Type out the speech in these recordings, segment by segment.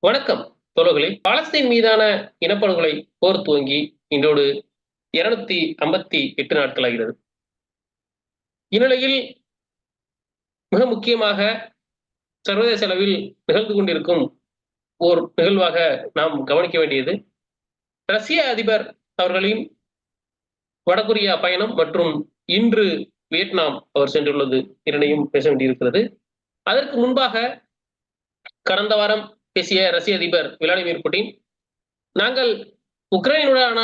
வணக்கம் தோழர்களே. பாலஸ்தீன் மீதான இனப்படுகொலை போர் துவங்கி இன்றோடு 258 நாட்களாகிறது. இந்நிலையில் மிக முக்கியமாக சர்வதேச அளவில் நிகழ்ந்து கொண்டிருக்கும் ஓர் நிகழ்வாக நாம் கவனிக்க வேண்டியது, ரஷ்ய அதிபர் அவர்களின் வடகொரியா பயணம் மற்றும் இன்று வியட்நாம் அவர் சென்றுள்ளது இரண்டையும் பேச வேண்டியிருக்கிறது. அதற்கு முன்பாக கடந்த வாரம் பேசிய ரஷ்ய அதிபர் விளாடிமிர் புட்டின், நாங்கள் உக்ரைனுடனான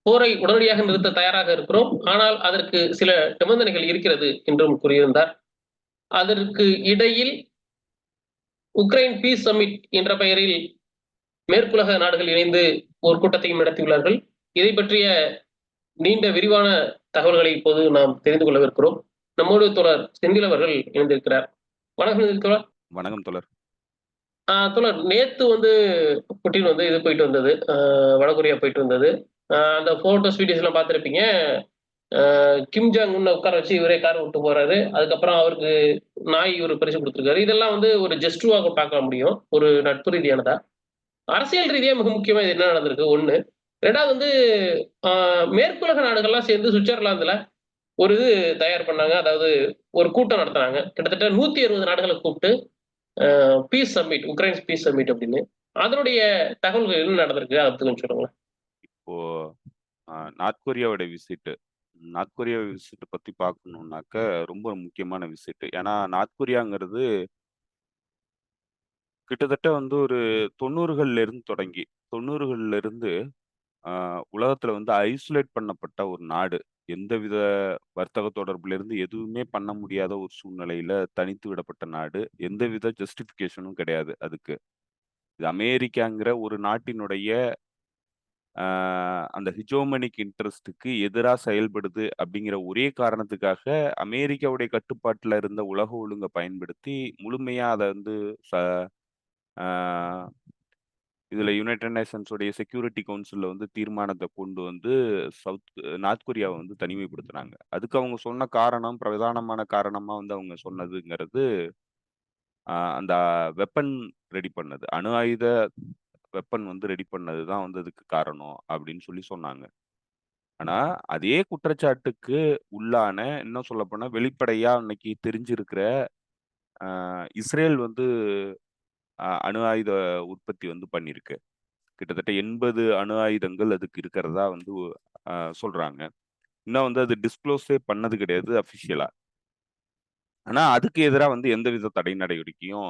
போரை உடனடியாக நிறுத்த தயாராக இருக்கிறோம். ஆனால் அதற்கு சில நிபந்தனைகள் இருக்கிறது என்றும் கூறியிருந்தார். அதற்கு இடையில் உக்ரைன் பீஸ் சம்மிட் என்ற பெயரில் மேற்குலக நாடுகள் இணைந்து ஒரு கூட்டத்தையும் நடத்தியுள்ளார்கள். இதை பற்றிய நீண்ட விரிவான தகவல்களை இப்போது நாம் தெரிந்து கொள்ளவிருக்கிறோம். நம்மோடு தோழர் செந்தில் அவர்கள் இணைந்திருக்கிறார். வணக்கம் செந்தில் தோழர். வணக்கம் தோழர். தோழர், நேத்து புட்டின் இது போயிட்டு வந்தது. வடகொரியா போயிட்டு வந்தது. அந்த போட்டோஸ், வீடியோஸ் எல்லாம் பார்த்திருப்பீங்க. கிம் ஜாங் உன்ன உட்கார வச்சு இவரே கார் விட்டு போறாரு. அதுக்கப்புறம் அவருக்கு நாய் ஒரு பரிசு கொடுத்திருக்காரு. இதெல்லாம் ஒரு ஜெஸ்டுவாக பார்க்க முடியும், ஒரு நட்பு ரீதியானதா. அரசியல் ரீதியா மிக முக்கியமா இது என்ன நடந்திருக்கு ஒண்ணு. 2வது மேற்குலக நாடுகள்லாம் சேர்ந்து சுவிட்சர்லாந்துல ஒரு தயார் பண்ணாங்க. அதாவது ஒரு கூட்டம் நடத்துனாங்க. கிட்டத்தட்ட 160 நாடுகளை கூப்பிட்டு peace summit, Ukraine peace summit அப்படின்னு. அதனுடைய தகவல்கள் என்ன நடந்திருக்கு, அதை பத்தி கொஞ்சம் சொல்லுங்களேன். இப்போ நார்த் கொரியாவோட விசிட் நார்த் கொரியா விசிட் பத்தி பார்க்கணும்னாக்க ரொம்ப முக்கியமான விசிட். ஏன்னா நார்த் கொரியாங்கிறது கிட்டத்தட்ட ஒரு 90கள்ல இருந்து தொடங்கி 90கள்ல இருந்து உலகத்துல ஐசோலேட் பண்ணப்பட்ட ஒரு நாடு. எந்தவித வர்த்தக தொடர்புல இருந்து எதுவுமே பண்ண முடியாத ஒரு சூழ்நிலையில தனித்து விடப்பட்ட நாடு. எந்தவித ஜஸ்டிபிகேஷனும் கிடையாது அதுக்கு. இது அமெரிக்காங்கிற ஒரு நாட்டினுடைய அந்த ஹிஜோமனிக் இன்ட்ரெஸ்ட்டுக்கு எதிரா செயல்படுது அப்படிங்கிற ஒரே காரணத்துக்காக, அமெரிக்காவுடைய கட்டுப்பாட்டுல இருந்த உலக ஒழுங்க பயன்படுத்தி, முழுமையா அத ச ஆ இதுல யுனைட்டட் நேஷன்ஸ் உடைய செக்யூரிட்டி கவுன்சில்ல தீர்மானத்த கொண்டு நார்த் கொரியாவ தனிமைப்படுத்துனாங்க. அதுக்கு அவங்க சொன்ன காரணம், பிரதானமான காரணமா அவங்க சொன்னதுங்கிறது, அந்த வெப்பன் ரெடி பண்ணது. அணு ஆயுத வெப்பன் ரெடி பண்ணது தான் அதுக்கு காரணம் அப்படின்னு சொன்னாங்க. ஆனா, அதே குற்றச்சாட்டுக்கு உள்ளான, இன்னும் சொல்லப்போனா வெளிப்படையா இன்னைக்கு தெரிஞ்சிருக்கிற இஸ்ரேல் அணு ஆயுத உற்பத்தி பண்ணியிருக்கு. கிட்டத்தட்ட 80 அணு ஆயுதங்கள் அதுக்கு இருக்கிறதா சொல்றாங்க. இன்னும் அது டிஸ்க்ளோஸே பண்ணது கிடையாது அஃபிஷியலா. ஆனா, அதுக்கு எதிரா எந்தவித தடை நடவடிக்கையும்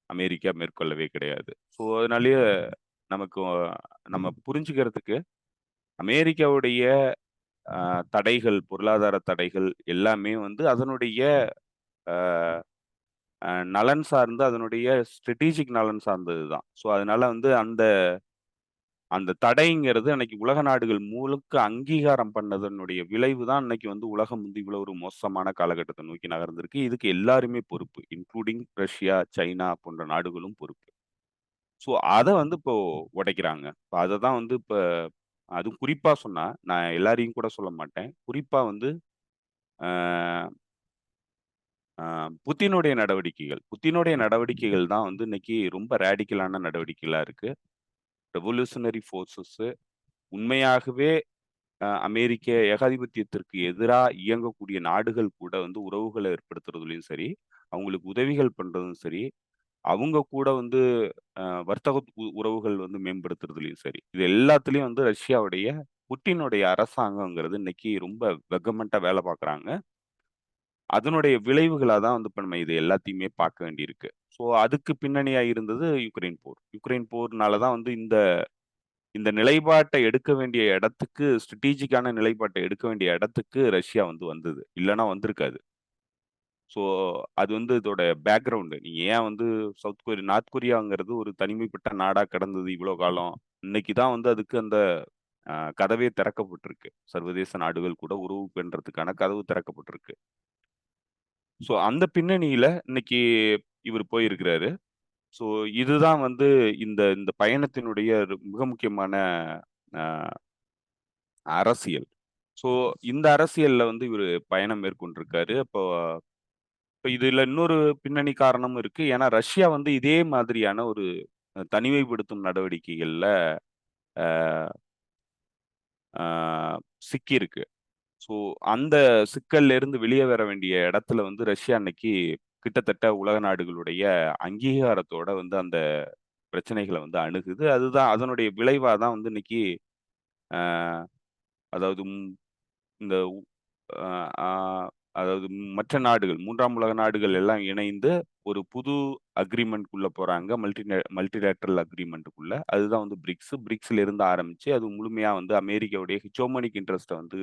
அமெரிக்கா மேற்கொள்ளவே கிடையாது. ஸோ, அதனாலேயே நமக்கு நம்ம புரிஞ்சுக்கிறதுக்கு அமெரிக்காவுடைய தடைகள், பொருளாதார தடைகள் எல்லாமே அதனுடைய அ நலன் சார்ந்து, அதனுடைய ஸ்ட்ராட்டஜிக் நலன் சார்ந்தது தான். ஸோ, அதனால அந்த அந்த தடைங்கிறது அன்னைக்கு உலக நாடுகள் முழுக்க அங்கீகாரம் பண்ணதனுடைய விளைவு தான் அன்னைக்கு உலகம் இவ்வளவு ஒரு மோசமான காலகட்டத்தை நோக்கி நகர்ந்திருக்கு. இதுக்கு எல்லாருமே பொறுப்பு. இன்க்ளூடிங் ரஷ்யா, சைனா போன்ற நாடுகளும் பொறுப்பு. ஸோ, அத இப்போ உடைக்கிறாங்க. இப்ப அத தான் இப்ப அதுவும் குறிப்பா சொன்னா, நான் எல்லாரையும் கூட சொல்ல மாட்டேன். குறிப்பா ஆ ஆ புத்தினுடைய நடவடிக்கைகள் தான் இன்னைக்கு ரொம்ப ரேடிக்கலான நடவடிக்கைகளா இருக்கு. ரெவல்யூஷனரி ஃபோர்ஸஸ் உண்மையாகவே அமெரிக்க ஏகாதிபத்தியத்திற்கு எதிரா இயங்கக்கூடிய நாடுகள் கூட உறவுகள ஏற்படுத்துறதுலயும் சரி, அவங்களுக்கு உதவிகள் பண்றதும் சரி, அவங்க கூட வர்த்தக உறவுகள் மேம்படுத்துறதுலயும் சரி. இது எல்லாத்துலயும் ரஷ்யாவுடைய புட்டினுடைய அரசாங்கங்கிறது இன்னைக்கு ரொம்ப வெகமென்ட்டா வேலை பார்க்குறாங்க. அதனுடைய விளைவுகளா தான் இப்ப நம்ம இது எல்லாத்தையுமே பார்க்க வேண்டியிருக்கு. ஸோ, அதுக்கு பின்னணியா இருந்தது யுக்ரைன் போர். யுக்ரைன் போர்னால தான் இந்த இந்த நிலைப்பாட்ட எடுக்க வேண்டிய இடத்துக்கு, ஸ்ட்ராடஜிக்கான நிலைப்பாட்ட எடுக்க வேண்டிய இடத்துக்கு ரஷ்யா வந்தது. இல்லன்னா வந்திருக்காது. ஸோ, அது இதோட பேக்கிரவுண்ட். நீங்க ஏன் நார்த் கொரியாங்கிறது ஒரு தனிமைப்பட்ட நாடா கிடந்தது இவ்வளோ காலம். இன்னைக்கு தான் அதுக்கு அந்த கதவே திறக்கப்பட்டிருக்கு. சர்வதேச நாடுகள் கூட உறவு பண்றதுக்கான கதவு திறக்கப்பட்டிருக்கு. ஸோ, அந்த பின்னணியில இன்னைக்கு இவரு போயிருக்கிறாரு. ஸோ, இதுதான் இந்த இந்த பயணத்தினுடைய மிக முக்கியமான அ அரசியல். ஸோ, இந்த அரசியல்ல இவரு பயணம் மேற்கொண்டிருக்காரு. இப்ப இதுல இன்னொரு பின்னணி காரணமும் இருக்கு. ஏன்னா ரஷ்யா இதே மாதிரியான ஒரு தனிமைப்படுத்தும் நடவடிக்கைகள்ல அ அ சிக்கியிருக்கு. ஸோ அந்த சிக்கல்ல இருந்து வெளிய வர வேண்டிய இடத்துல வந்து ரஷ்யா அன்னைக்கு கிட்டத்தட்ட உலக நாடுகளுடைய அங்கீகாரத்தோட வந்து அந்த பிரச்சனைகள வந்து அணுகுது. அதுதான் அதனுடைய விளைவா தான் வந்து இன்னைக்கு அ அதாவது இந்த உ அ ஆ அதாவது மற்ற நாடுகள் 3ஆம் உலக நாடுகள் எல்லாம் இணைந்து ஒரு புது அக்ரீமென்ட்க்குள்ள போறாங்க. மல்டிலேட்டரல் அக்ரீமென்ட்க்குள்ள. அதுதான் வந்து பிரிக்ஸ். பிரிக்ஸ்ல இருந்து ஆரம்பிச்சு அது முழுமையா வந்து அமெரிக்காவுடைய ஹெஜோமனிக் இன்ட்ரெஸ்ட்ட வந்து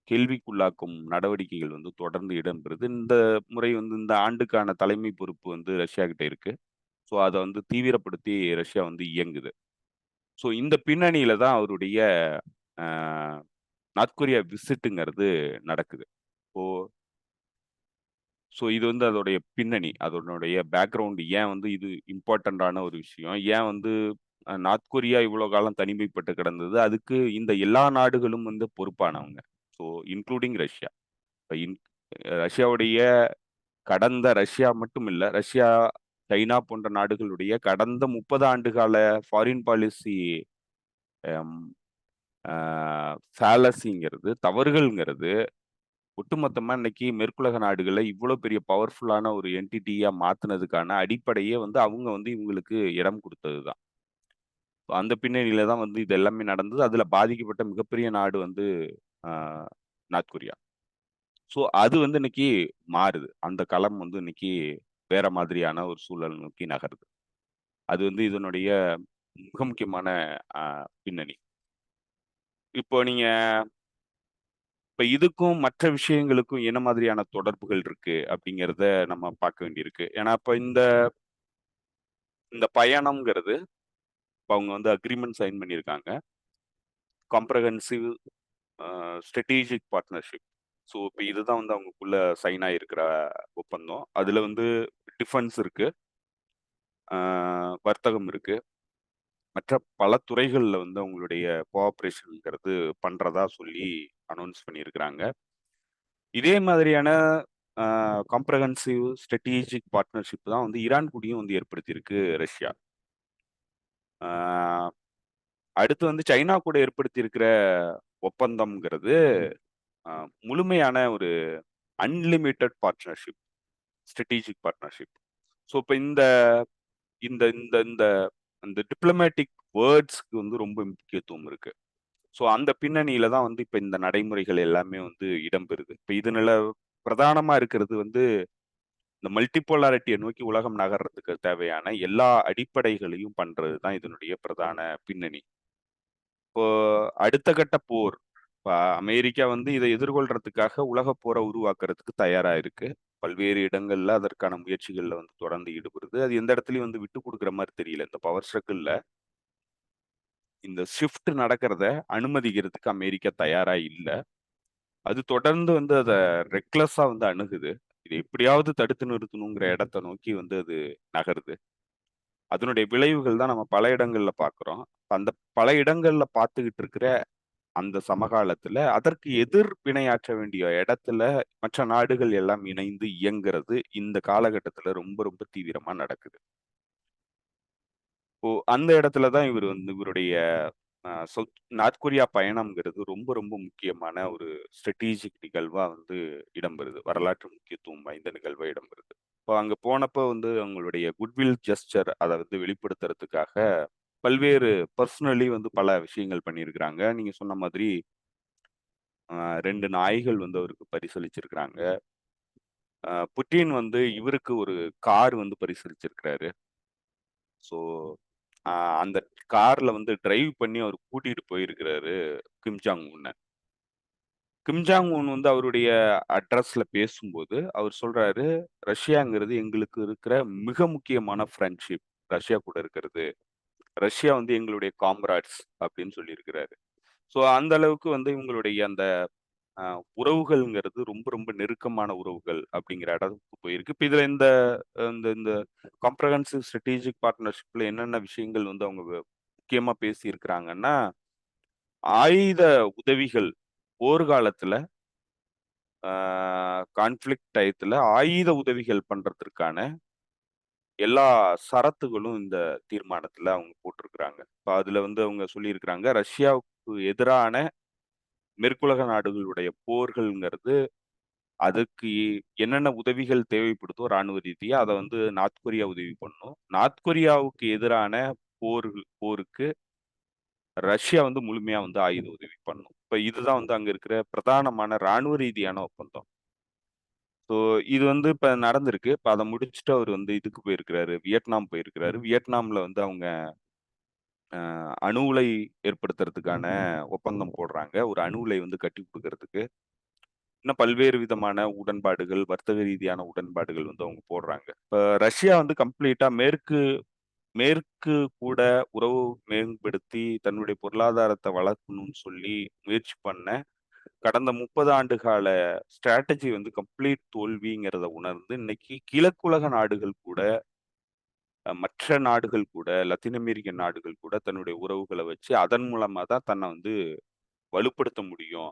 கேள்விக்குள்ளாக்கும் நடவடிக்கைகள் வந்து தொடர்ந்து இடம்பெறுது. இந்த முறை வந்து இந்த ஆண்டுக்கான தலைமை பொறுப்பு வந்து ரஷ்யா கிட்ட இருக்கு. ஸோ அத வந்து தீவிரப்படுத்தி ரஷ்யா வந்து இயங்குது. ஸோ இந்த பின்னணியில தான் அவருடைய அ நார்த் கொரியா விசிட்டுங்கிறது நடக்குது. இப்போ ஸோ இது வந்து அதோடைய பின்னணி. அதனுடைய பேக்கிரவுண்ட் ஏன் வந்து இது இம்பார்ட்டன்ட்டான ஒரு விஷயம். ஏன் வந்து நார்த் கொரியா இவ்வளோ காலம் தனிமைப்பட்டு கிடந்தது. அதுக்கு இந்த எல்லா நாடுகளும் வந்து பொறுப்பானவங்க. So including Russia. இப்ப ரஷ்யாவுடைய ரஷ்யா மட்டும் இல்ல. ரஷ்யா, சைனா போன்ற நாடுகளுடைய கடந்த 30 ஆண்டு கால ஃபாரின் பாலிசி அம் அ ஃபேலசிங்கிறது, தவறுகள்ங்கிறது ஒட்டுமொத்தமா இன்னைக்கு மேற்குலக நாடுகள இவ்வளோ பெரிய பவர்ஃபுல்லான ஒரு என்டிட்டியா மாத்துனதுக்கான அடிப்படையே வந்து அவங்க வந்து இவங்களுக்கு இடம் குடுத்தது தான். அந்த பின்னணியில தான் வந்து இது எல்லாமே நடந்தது. அதுல பாதிக்கப்பட்ட மிகப்பெரிய நாடு வந்து அ நார்த் கொரியா. ஸோ அது வந்து இன்னைக்கு மாறுது. அந்த களம் வந்து இன்னைக்கு வேற மாதிரியான ஒரு சூழல் நோக்கி நகருது. அது வந்து இதனுடைய மிக முக்கியமான அ பின்னணி. இப்போ நீங்க இப்ப இதுக்கும் மற்ற விஷயங்களுக்கும் என்ன மாதிரியான தொடர்புகள் இருக்கு அப்படிங்கிறத நம்ம பார்க்க வேண்டியிருக்கு. ஏன்னா, இப்ப இந்த இந்த பயணம்ங்கிறது இப்ப அவங்க வந்து அக்ரீமெண்ட் சைன் பண்ணியிருக்காங்க. Comprehensive strategic partnership. ஸோ, இப்ப இதுதான் வந்து அவங்களுக்குள்ள சைன் ஆயிருக்கிற ஒப்பந்தம். அதுல வந்து டிஃபென்ஸ் இருக்கு, அ வர்த்தகம் இருக்கு. மற்ற பல துறைகள்ல வந்து அவங்களுடைய கோஆப்பரேஷன்ங்கிறது பண்றதா சொல்லி அனௌன்ஸ் பண்ணியிருக்கிறாங்க. இதே மாதிரியான காம்ப்ரஹென்சிவ் ஸ்ட்ராடஜிக் பார்ட்னர்ஷிப் தான் வந்து ஈரான் கூடயும் வந்து ஏற்படுத்தியிருக்கு ரஷ்யா. ஆ அடுத்து வந்து சைனா கூட ஏற்படுத்தியிருக்கிற ஒப்பந்தம்ங்கிறது அ முழுமையான ஒரு unlimited partnership, strategic partnership. So இப்ப இந்த இந்த இந்த இந்த அந்த டிப்ளமேட்டிக் வேர்ட்ஸ்க்கு வந்து ரொம்ப முக்கியத்துவம் இருக்கு. ஸோ அந்த பின்னணியில தான் வந்து இப்ப இந்த நடைமுறைகள் எல்லாமே வந்து இடம்பெறுது. இப்ப இதனால பிரதானமா இருக்கிறது வந்து இந்த மல்டிபோலாரிட்டிய நோக்கி உலகம் நகர்றதுக்கு தேவையான எல்லா அடிப்படைகளையும் பண்றது தான் இதனுடைய பிரதான பின்னணி. இப்போ அடுத்த கட்ட போர், இப்ப அமெரிக்கா வந்து இத எதிர்கொள்றதுக்காக உலகப் போர உருவாக்குறதுக்கு தயாரா இருக்கு. பல்வேறு இடங்கள்ல அதற்கான முயற்சிகள்ல வந்து தொடர்ந்து ஈடுபடுது. அது எந்த இடத்துலயும் வந்து விட்டுக் குடுக்குற மாரி தெரியல. இந்த பவர் ஸ்ட்ரகிள்ல இந்த ஷிஃப்ட் நடக்கிறத அனுமதிக்கிறதுக்கு அமெரிக்கா தயாரா இல்ல. அது தொடர்ந்து வந்து அத ரெக்லெஸ்ஸா வந்து அணுகுது. இத எப்படியாவது தடுத்து நிறுத்தணுங்கிற இடத்த நோக்கி வந்து அது நகருது. அதனுடைய விளைவுகள் தான் நம்ம பல இடங்கள்ல பார்க்கிறோம். அந்த பல இடங்கள்ல பார்த்துக்கிட்டு இருக்கிற அந்த சமகாலத்துல, அதற்கு எதிர் வினையாற்ற வேண்டிய இடத்துல மற்ற நாடுகள் எல்லாம் இணைந்து இயங்குறது, இந்த காலகட்டத்துல ரொம்ப ரொம்ப தீவிரமா நடக்குது. இப்போ அந்த இடத்துல தான் இவரு வந்து இவருடைய நார்த் கொரியா பயணம்ங்கிறது ரொம்ப ரொம்ப முக்கியமான ஒரு ஸ்ட்ராடஜிக் நிகழ்வா வந்து இடம்பெறுது. வரலாற்று முக்கியத்துவம் வாய்ந்த நிகழ்வா இடம்பெறுது. இப்போ அங்க போனப்போ வந்து அவங்களுடைய குட்வில் ஜெஸ்டர் அத வந்து வெளிப்படுத்துறதுக்காக பல்வேறு பர்சனலி வந்து பல விஷயங்கள் பண்ணியிருக்கிறாங்க. நீங்க சொன்ன மாதிரி 2 நாய்கள் வந்து அவருக்கு பரிசளிச்சிருக்கிறாங்க. புட்டின் வந்து இவருக்கு ஒரு கார் வந்து பரிசளிச்சிருக்கிறாரு. ஸோ, அ அந்த கார்ல வந்து டிரைவ் பண்ணி அவரு கூட்டிட்டு போயிருக்கிறாரு கிம் ஜாங் உன்ன. கிம் ஜாங் உன் வந்து அவருடைய அட்ரஸ்ல பேசும்போது, அவர் சொல்றாரு, "ரஷ்யாங்கிறது எங்களுக்கு இருக்கிற மிக முக்கியமான ஃப்ரெண்ட்ஷிப். ரஷ்யா கூட இருக்கிறது. ரஷ்யா வந்து எங்களுடைய காம்ராட்ஸ்" அப்படின்னு சொல்லியிருக்கிறாரு. ஸோ அந்த அளவுக்கு வந்து இவங்களுடைய அந்த அ உறவுகள்ங்கிறது ரொம்ப ரொம்ப நெருக்கமான உறவுகள் அப்படிங்கிற இடத்துக்கு போயிருக்கு. இப்ப இதுல இந்த இந்த இந்த காம்ப்ரஹென்சிவ் ஸ்ட்ராடஜிக் பார்ட்னர்ஷிப்ல என்னென்ன விஷயங்கள் வந்து அவங்க முக்கியமா பேசியிருக்கிறாங்கன்னா, ஆயுத உதவிகள் போர்க்காலத்துல ஆ கான்ஃப்ளிக்ட் டயத்துல ஆயுத உதவிகள் பண்றதற்கான எல்லா ஷரத்துகளும் இந்த தீர்மானத்துல அவங்க போட்டிருக்கிறாங்க. இப்ப அதுல வந்து அவங்க சொல்லியிருக்கிறாங்க, ரஷ்யாவுக்கு எதிரான மேற்குலக நாடுகளுடைய போர்கள்ங்கிறது, அதுக்கு என்னென்ன உதவிகள் தேவைப்படுதோ ராணுவ ரீதியா, அத வந்து நார்த் கொரியா உதவி பண்ணும். நார்த் கொரியாவுக்கு எதிரான போருக்கு ரஷ்யா வந்து முழுமையா வந்து ஆயுத உதவி பண்ணும். இப்ப இதுதான் வந்து அங்க இருக்கிற பிரதானமான ராணுவ ரீதியான ஒப்பந்தம். ஸோ இது வந்து இப்ப நடந்திருக்கு. இப்ப அத முடிச்சுட்டு அவரு வந்து இதுக்கு போயிருக்கிறாரு. வியட்நாம் போயிருக்கிறாரு. வியட்நாம்ல வந்து அவங்க அணு உலை ஏற்படுத்துறதுக்கான ஒப்பந்தம் போடுறாங்க. ஒரு அணு உலை வந்து கட்டிக் குடுக்கறதுக்கு. இன்னும் பல்வேறு விதமான உடன்பாடுகள், வர்த்தக ரீதியான உடன்பாடுகள் வந்து அவங்க போடுறாங்க. இப்ப ரஷ்யா வந்து கம்ப்ளீட்டா மேற்கு மேற்கு கூட உறவு மேம்படுத்தி தன்னுடைய பொருளாதாரத்த வளர்க்கணும்னு சொல்லி முயற்சி பண்ண, கடந்த 30 ஆண்டு கால ஸ்ட்ராட்டஜி வந்து கம்ப்ளீட் தோல்விங்கிறத உணர்ந்து, இன்னைக்கு கிழக்குலக நாடுகள் கூட, மற்ற நாடுகள் கூட, லத்தீன் அமெரிக்க நாடுகள் கூட தன்னுடைய உறவுகள வச்சு, அதன் மூலமா தான் தன்ன வந்து வலுப்படுத்த முடியும்.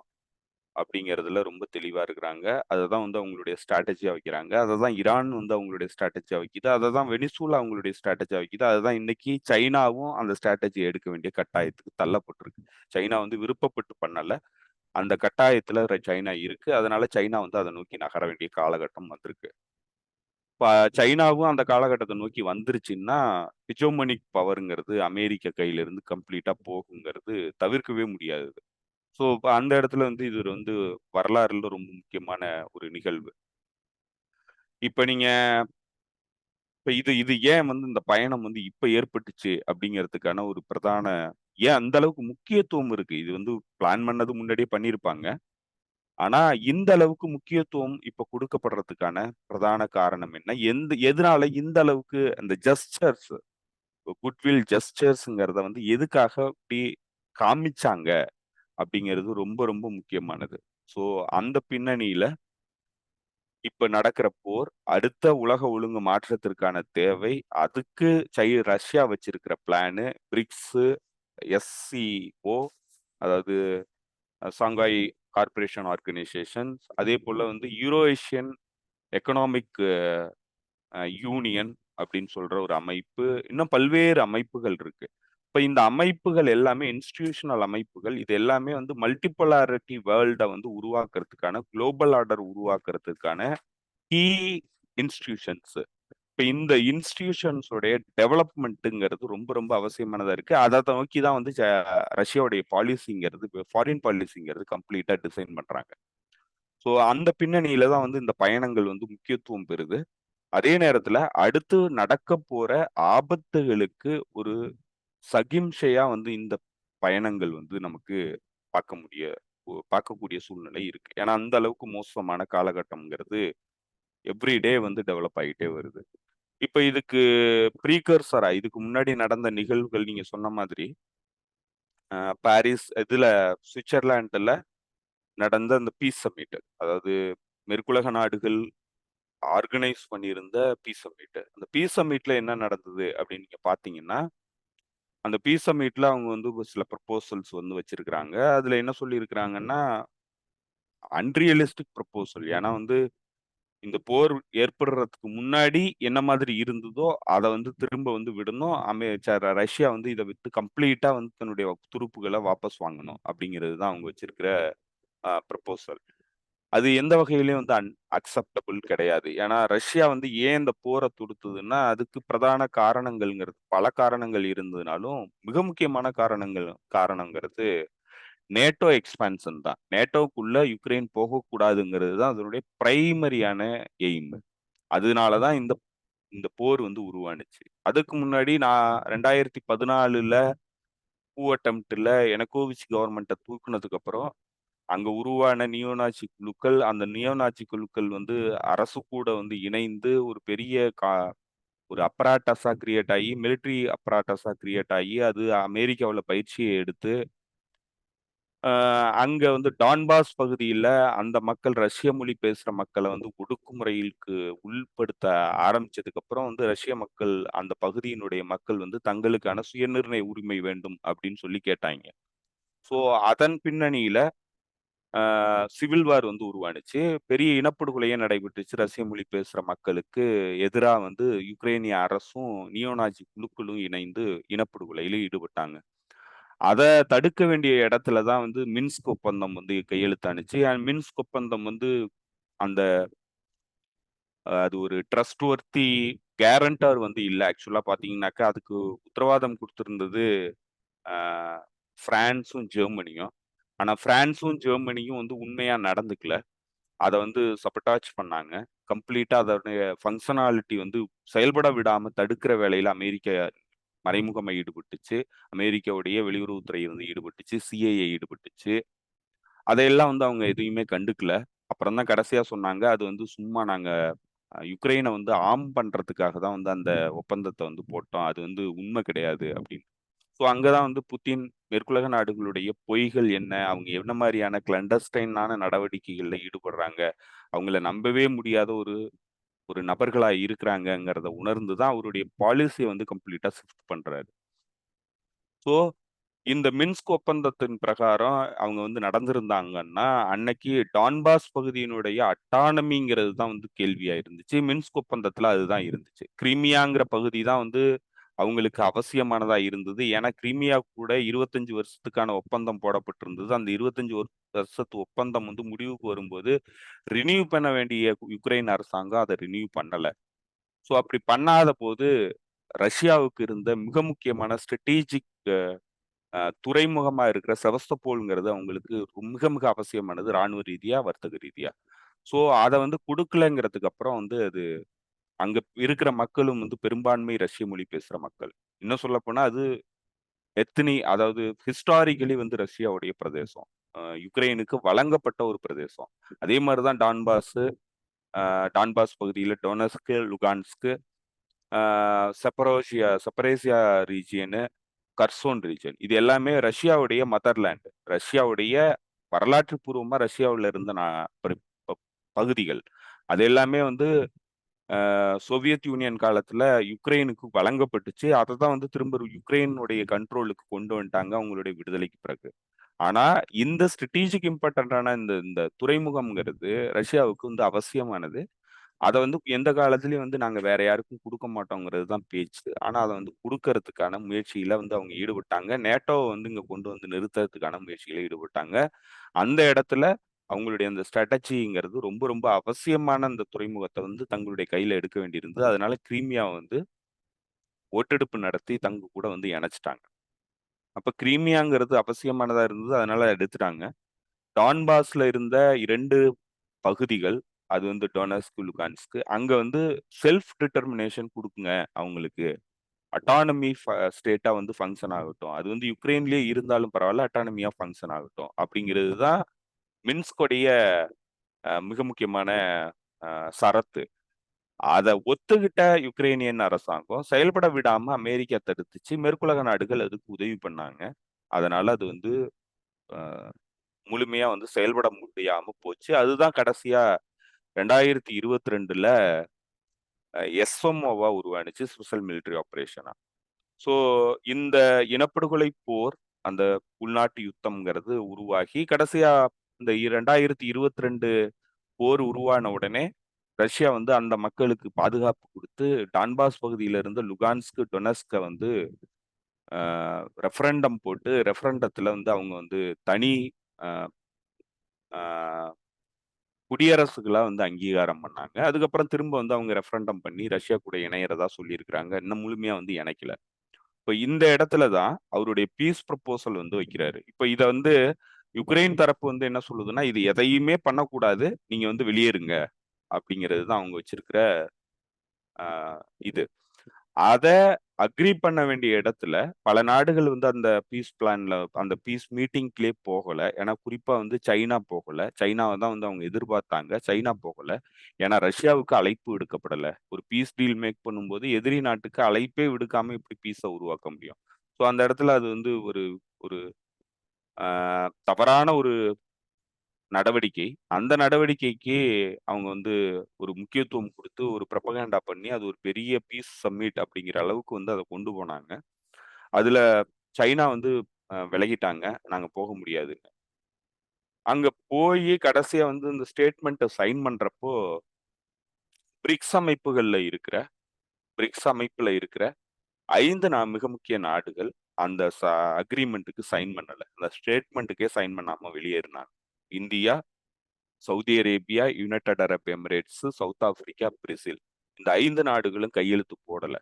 அப்படிங்கிறதுல ரொம்ப தெளிவா இருக்கிறாங்க. அததான் வந்து அவங்களுடைய ஸ்ட்ராட்டஜியா வைக்கிறாங்க. அததான் ஈரான் வந்து அவங்களுடைய ஸ்ட்ராட்டஜியா வைக்குது. அததான் வெனிசூலா அவங்களுடைய ஸ்ட்ராட்டஜியா வைக்குது. அதுதான் இன்னைக்கு சைனாவும் அந்த ஸ்ட்ராட்டஜி எடுக்க வேண்டிய கட்டாயத்துக்கு தள்ளப்பட்டிருக்கு. சைனா வந்து விருப்பப்பட்டு பண்ணல. அந்த கட்டாயத்துல சைனா இருக்கு. அதனால சைனா வந்து அத நோக்கி நகர வேண்டிய காலகட்டம் வந்திருக்கு. இப்ப சைனாவும் அந்த காலகட்டத்த நோக்கி வந்துருச்சுன்னா, ஹெஜோமனிக் பவர்ங்கிறது அமெரிக்க கையில இருந்து கம்ப்ளீட்டா போகுங்கிறது தவிர்க்கவே முடியாது. ஸோ, இப்ப அந்த இடத்துல வந்து இது வந்து வரலாறுல ரொம்ப முக்கியமான ஒரு நிகழ்வு. இப்ப நீங்க இப்ப இது இது ஏன் வந்து இந்த பயணம் வந்து இப்ப ஏற்பட்டுச்சு அப்படிங்கிறதுக்கான ஒரு பிரதான ஏன் அந்த அளவுக்கு முக்கியத்துவம் இருக்கு. இது வந்து பிளான் பண்ணது முன்னாடியே பண்ணியிருப்பாங்க. ஆனா, இந்த அளவுக்கு முக்கியத்துவம் இப்ப குடுக்கப்படுறதுக்கான பிரதான காரணம் என்ன? எதனால இந்த அளவுக்கு அந்த ஜெஸ்டர்ஸ் குட்வில் ஜெஸ்டர்ஸ்ங்கிறத வந்து எதுக்காக இப்படி காமிச்சாங்க? அப்படிங்கிறது ரொம்ப ரொம்ப முக்கியமானது. ஸோ, அந்த பின்னணியில இப்ப நடக்கிற போர், அடுத்த உலக ஒழுங்கு மாற்றத்திற்கான தேவை, அதுக்கு ரஷ்யா வச்சிருக்கிற பிளானு, பிரிக்ஸு, எஸ்சிஓ அதாவது ஷாங்காய் கார்ப்பரேஷன் ஆர்கனைசேஷன்ஸ், அதேபோல வந்து யூரோஏசியன் எக்கனாமிக் யூனியன் அப்படின்னு சொல்ற ஒரு அமைப்பு, இன்னும் பல்வேறு அமைப்புகள் இருக்கு. இப்ப இந்த அமைப்புகள் எல்லாமே இன்ஸ்டிடியூஷனல் அமைப்புகள். இது எல்லாமே வந்து மல்டிபோலாரிட்டி வேர்ல்ட வந்து உருவாக்குறதுக்கான, குளோபல் ஆர்டர் உருவாக்குறதுக்கான கீ இன்ஸ்டிடியூஷன்ஸ். இப்ப இந்த இன்ஸ்டிடியூஷன்ஸ் உடைய டெவலப்மெண்ட்ங்கிறது ரொம்ப ரொம்ப அவசியமானதா இருக்கு. அத நோக்கி தான் வந்து ரஷ்யாவுடைய பாலிசிங்கிறது, ஃபாரின் பாலிசிங்கிறது கம்ப்ளீட்டா டிசைன் பண்றாங்க. ஸோ அந்த பின்னணியில தான் வந்து இந்த பயணங்கள் வந்து முக்கியத்துவம் பெறுது. அதே நேரத்துல அடுத்து நடக்கப் போற ஆபத்துகளுக்கு ஒரு சகிம்சையா வந்து இந்த பயணங்கள் வந்து நமக்கு பார்க்கக்கூடிய சூழ்நிலை இருக்கு. ஏன்னா அந்த அளவுக்கு மோசமான காலகட்டம்ங்கிறது எவ்ரி டே வந்து டெவலப் ஆயிட்டே வருது. இப்ப இதுக்கு ப்ரீகர்சரா இதுக்கு முன்னாடி நடந்த நிகழ்வுகள் நீங்க சொன்ன மாதிரி, பாரிஸ் சுவிட்சர்லாந்துல நடந்த அந்த பீஸ் சம்மிட். அதாவது மேற்குலக நாடுகள் ஆர்கனைஸ் பண்ணியிருந்த பீஸ் சம்மிட். அந்த பீஸ் சம்மிட்ல என்ன நடந்தது அப்படின்னு நீங்க பார்த்தீங்கன்னா, அந்த பீஸ் சம்மிட்ல அவங்க வந்து ஒரு சில ப்ரொபோசல்ஸ் வந்து வச்சிருக்கிறாங்க. அதுல என்ன சொல்லியிருக்கிறாங்கன்னா, அன்ரியலிஸ்டிக் ப்ரொபோசல். ஏன்னா வந்து இந்த போர் ஏற்படுறதுக்கு முன்னாடி என்ன மாதிரி இருந்ததோ, அத வந்து திரும்ப வந்து விடணும். ரஷ்யா வந்து இத விட்டு கம்ப்ளீட்டா வந்து தன்னுடைய துருப்புகள வாபஸ் வாங்கணும். அப்படிங்கிறது தான் அவங்க வச்சிருக்கிற ப்ரொபோசல். அது எந்த வகையிலயும் வந்து அக்செப்டபிள் கிடையாது. ஏன்னா ரஷ்யா வந்து ஏன் இந்த போர தொடுத்ததுன்னா, அதுக்கு பிரதான காரணங்கள்ங்கிறது பல காரணங்கள் இருந்ததுனாலும், மிக முக்கியமான காரணங்கிறது நேட்டோ எக்ஸ்பான்ஷன் தான். நேட்டோக்குள்ள யுக்ரைன் போகக்கூடாதுங்கிறது தான் அதனுடைய பிரைமரியான எய்ம். அதனால தான் இந்த இந்த போர் வந்து உருவானுச்சு. அதுக்கு முன்னாடி நான் 2014ல கூ அட்டெம்ப்ட்ல எனக்கோவிச் கவர்ன்மெண்ட்ட தூக்குனதுக்கு அப்புறம், அங்க உருவான நியோநாசி குழுக்கள், அந்த நியோநாசி குழுக்கள் வந்து அரசு கூட வந்து இணைந்து ஒரு பெரிய ஒரு அப்பராட்டஸா கிரியேட் ஆயி, மிலிட்டரி அப்பராட்டஸா கிரியேட் ஆயி, அது அமெரிக்காவுல பயிற்சிய எடுத்து அங்க வந்து டான்பாஸ் பகுதியில அந்த மக்கள் ரஷ்ய மொழி பேசுற மக்கள வந்து ஒடுக்குமுறைக்கு உள்படுத்த ஆரம்பிச்சதுக்கு அப்புறம் வந்து ரஷ்ய மக்கள் அந்த பகுதியினுடைய மக்கள் வந்து தங்களுக்கான சுயநிர்ணய உரிமை வேண்டும் அப்படின்னு சொல்லி கேட்டாய்ங்க. ஸோ அதன் பின்னணியில சிவில் வார் வந்து உருவானுச்சு. பெரிய இனப்படுகொலையே நடைபெற்றுச்சு. ரஷ்ய மொழி பேசுற மக்களுக்கு எதிரா வந்து யுக்ரைனிய அரசும், நியோநாசி குழுக்களும் இணைந்து இனப்படுகொலையில ஈடுபட்டாங்க. அத தடுக்க வேண்டிய இடத்துல தான் வந்து மின்ஸ்க் ஒப்பந்தம் வந்து கையெழுத்தானுச்சு. மின்ஸ்க் ஒப்பந்தம் வந்து அந்த அது ஒரு ட்ரஸ்ட்வொர்த்தி கேரண்டர் வந்து இல்ல. ஆக்சுவலா பார்த்தீங்கன்னாக்கா, அதுக்கு உத்தரவாதம் குடுத்திருந்தது அ பிரான்ஸும், ஜெர்மனியும். ஆனா பிரான்ஸும், ஜெர்மனியும் வந்து உண்மையா நடந்துக்கல. அத வந்து சபட்டாஜ் பண்ணாங்க. கம்ப்ளீட்டா அதோடைய பங்ஷனாலிட்டி வந்து செயல்பட விடாம தடுக்கிற வேலையில அமெரிக்கா மறைமுகமா ஈடுபட்டுச்சு. அமெரிக்காவுடைய வெளியுறவுத்துறை வந்து ஈடுபட்டுச்சு. சிஐஏ ஈடுபட்டுச்சு. அதையெல்லாம் வந்து அவங்க எதையுமே கண்டுக்கல. அப்புறம் தான் கடைசியா சொன்னாங்க, அது வந்து சும்மா நாங்க யுக்ரைன வந்து ஆர்ம் பண்றதுக்காக தான் வந்து அந்த ஒப்பந்தத்த வந்து போட்டோம். அது வந்து உண்மை கிடையாது அப்படின்னு. ஸோ அங்க தான் வந்து புட்டின் மேற்குலக நாடுகளுடைய பொய்கள் என்ன? அவங்க என்ன மாரியான கிளண்டஸ்டைனான நடவடிக்கைகள்ல ஈடுபடுறாங்க? அவங்கள நம்பவே முடியாத ஒரு ஒரு நபர்களா இருக்கிறாங்கங்கிறத உணர்ந்து தான் அவருடைய பாலிசிய வந்து கம்ப்ளீட்டா ஷிஃப்ட் பண்றாரு. ஸோ இந்த மின்ஸ்க் ஒப்பந்தத்தின் பிரகாரம் அவங்க வந்து நடந்திருந்தாங்கன்னா, அன்னைக்கு டான்பாஸ் பகுதியினுடைய அட்டானமிங்கிறது தான் வந்து கேள்வியா இருந்துச்சு. மின்ஸ்க் ஒப்பந்தத்துல அதுதான் இருந்துச்சு. கிரீமியாங்கிற பகுதி தான் வந்து அவங்களுக்கு அவசியமானதா இருந்தது. ஏன்னா, கிரீமியா கூட 25 வருஷத்துக்கான ஒப்பந்தம் போடப்பட்டிருந்தது. அந்த 25 வருஷத்து ஒப்பந்தம் வந்து முடிவுக்கு வரும்போது, ரினியூ பண்ண வேண்டிய யுக்ரைன் அரசாங்கம் அத ரினியூ பண்ணல. ஸோ அப்படி பண்ணாத போது, ரஷ்யாவுக்கு இருந்த மிக முக்கியமான ஸ்ட்ராடஜிக் துறைமுகமா இருக்கிற செவஸ்தோபோல்ங்கிறது அவங்களுக்கு மிக மிக அவசியமானது ராணுவ ரீதியா, வர்த்தக ரீதியா. ஸோ அத வந்து குடுக்கலங்கிறதுக்கு அப்புறம் வந்து அது அங்க இருக்கிற மக்களும் வந்து பெரும்பான்மை ரஷ்ய மொழி பேசுற மக்கள். இன்னும் சொல்லப்போனா அது அதாவது ஹிஸ்டாரிக்கலி வந்து ரஷ்யாவுடைய பிரதேசம். யுக்ரைனுக்கு வழங்கப்பட்ட ஒரு பிரதேசம். அதே மாரி தான் டான்பாஸ் பகுதியில டொனெஸ்க், லுகான்ஸ்க், ஆ செப்பரேசியா ரீஜியன், கர்சோன் ரீஜன். இது எல்லாமே ரஷ்யாவுடைய மதர்லேண்ட். ரஷ்யாவுடைய வரலாற்று பூர்வமா ரஷ்யாவுல இருந்த பகுதிகள். அது எல்லாமே வந்து சோவியத் யூனியன் காலத்துல யுக்ரைனுக்கு வழங்கப்பட்டுச்சு. அததான் வந்து திரும்ப யுக்ரைனுடைய கண்ட்ரோலுக்கு கொண்டு வந்துட்டாங்க அவங்களுடைய விடுதலைக்கு பிறகு. ஆனா, இந்த ஸ்ட்ராடஜிக் இம்பார்ட்டன்டான இந்த இந்த துறைமுகம்ங்கிறது ரஷ்யாவுக்கு வந்து அவசியமானது. அத வந்து எந்த காலத்திலயும் வந்து நாங்க வேற யாருக்கும் குடுக்க மாட்டோங்கிறது தான் பேச்சு. ஆனா, அத வந்து குடுக்கறதுக்கான முயற்சியில வந்து அவங்க ஈடுபட்டாங்க. நேட்டோவ வந்து இங்க கொண்டு வந்து நிறுத்துறதுக்கான முயற்சியில ஈடுபட்டாங்க. அந்த இடத்துல அவங்களுடைய அந்த ஸ்ட்ராட்டஜிங்கிறது ரொம்ப ரொம்ப அவசியமான அந்த துறைமுகத்த வந்து தங்களுடைய கையில எடுக்க வேண்டியிருந்தது. அதனால கிரீமியாவ வந்து ஓட்டெடுப்பு நடத்தி தங்க கூட வந்து இணைச்சுட்டாங்க. அப்ப கிரீமியாங்கிறது அவசியமானதா இருந்தது. அதனால எடுத்துட்டாங்க. டான்பாஸ்ல இருந்த 2 பகுதிகள். அது வந்து டொனெஸ்க், லுகான்ஸ்க். அங்க வந்து செல்ஃப் டிட்டர்மினேஷன் குடுக்குங்க அவங்களுக்கு. அட்டானமி ஸ்டேட்டா வந்து ஃபங்ஷன் ஆகட்டும். அது வந்து யுக்ரைன்லயே இருந்தாலும் பரவால்ல. அட்டானமியா ஃபங்ஷன் ஆகட்டும். அப்படிங்கிறது தான் மின்ஸ்குடைய மிக முக்கியமான அ சரத்து. அத ஒத்துக்கிட்ட யுக்ரைனியன் அரசாங்கம் செயல்பட விடாம அமெரிக்கா தடுத்துச்சு. மேற்குலக நாடுகள் அதுக்கு உதவி பண்ணாங்க. அதனால அது வந்து அ முழுமையா வந்து செயல்பட முடியாம போச்சு. அதுதான் கடைசியா 2022ல எஸ்எம்ஓவா உருவானுச்சு. ஸ்பெஷல் மிலிட்டரி ஆப்பரேஷனா. ஸோ இந்த இனப்படுகொலை போர், அந்த உள்நாட்டு யுத்தம்ங்கிறது உருவாகி, கடைசியா இந்த 2022 போர் உருவான உடனே, ரஷ்யா வந்து அந்த மக்களுக்கு பாதுகாப்பு குடுத்து, டான்பாஸ் பகுதியில இருந்த லுகான்ஸ்க், டொனெஸ்க வந்து அ ரெஃபரண்டம் போட்டு, ரெஃபரண்டத்துல வந்து அவங்க வந்து தனி அ ஆ குடியரசுகளா வந்து அங்கீகாரம் பண்ணாங்க. அதுக்கப்புறம் திரும்ப வந்து அவங்க ரெஃபரண்டம் பண்ணி ரஷ்யா கூட இணையறதா சொல்லியிருக்கிறாங்க. இன்னும் முழுமையா வந்து இணைக்கல. இப்ப இந்த இடத்துல தான் அவருடைய பீஸ் ப்ரொபோசல் வந்து வைக்கிறாரு. இப்ப இத வந்து யுக்ரைன் தரப்பு வந்து என்ன சொல்லுதுன்னா, "இது எதையுமே பண்ணக்கூடாது. நீங்க வந்து வெளியேறுங்க." அப்படிங்கிறது தான் அவங்க வச்சிருக்கிற அ இது. அத அக்ரி பண்ண வேண்டிய இடத்துல, பல நாடுகள் வந்து அந்த பீஸ் பிளான்ல அந்த பீஸ் மீட்டிங்க்லயே போகல. ஏன்னா குறிப்பா வந்து சைனா போகல. சைனாவ தான் வந்து அவங்க எதிர்பார்த்தாங்க. சைனா போகல. ஏன்னா ரஷ்யாவுக்கு அழைப்பு விடுக்கப்படல. ஒரு பீஸ் டீல் மேக் பண்ணும்போது, எதிரி நாட்டுக்கு அழைப்பே விடுக்காம எப்படி பீஸ உருவாக்க முடியும்? ஸோ அந்த இடத்துல அது வந்து ஒரு ஒரு அ தவறான ஒரு நடவடிக்கை. அந்த நடவடிக்கைக்கு அவங்க வந்து ஒரு முக்கியத்துவம் குடுத்து, ஒரு புரபகண்டா பண்ணி, அது ஒரு பெரிய பீஸ் சம்மிட் அப்படிங்கிற அளவுக்கு வந்து அத கொண்டு போனாங்க. அதுல சைனா வந்து விலகிட்டாங்க. நாங்க போக முடியாதுன்னு. அங்க போய் கடைசியா வந்து இந்த ஸ்டேட்மெண்ட்டை சைன் பண்றப்போ பிரிக்ஸ் அமைப்புகள்ல இருக்கிற பிரிக்ஸ் அமைப்புல இருக்கிற 5 மிக முக்கிய நாடுகள் அந்த அக்ரிமெண்ட்டுக்கு சைன் பண்ணல. அந்த ஸ்டேட்மெண்ட்டுக்கே சைன் பண்ணாம வெளியேறினாங்க. India, Saudi Arabia, United Arab Emirates, South Africa, Brazil. இந்த 5 நாடுகளும் கையெழுத்து போடல.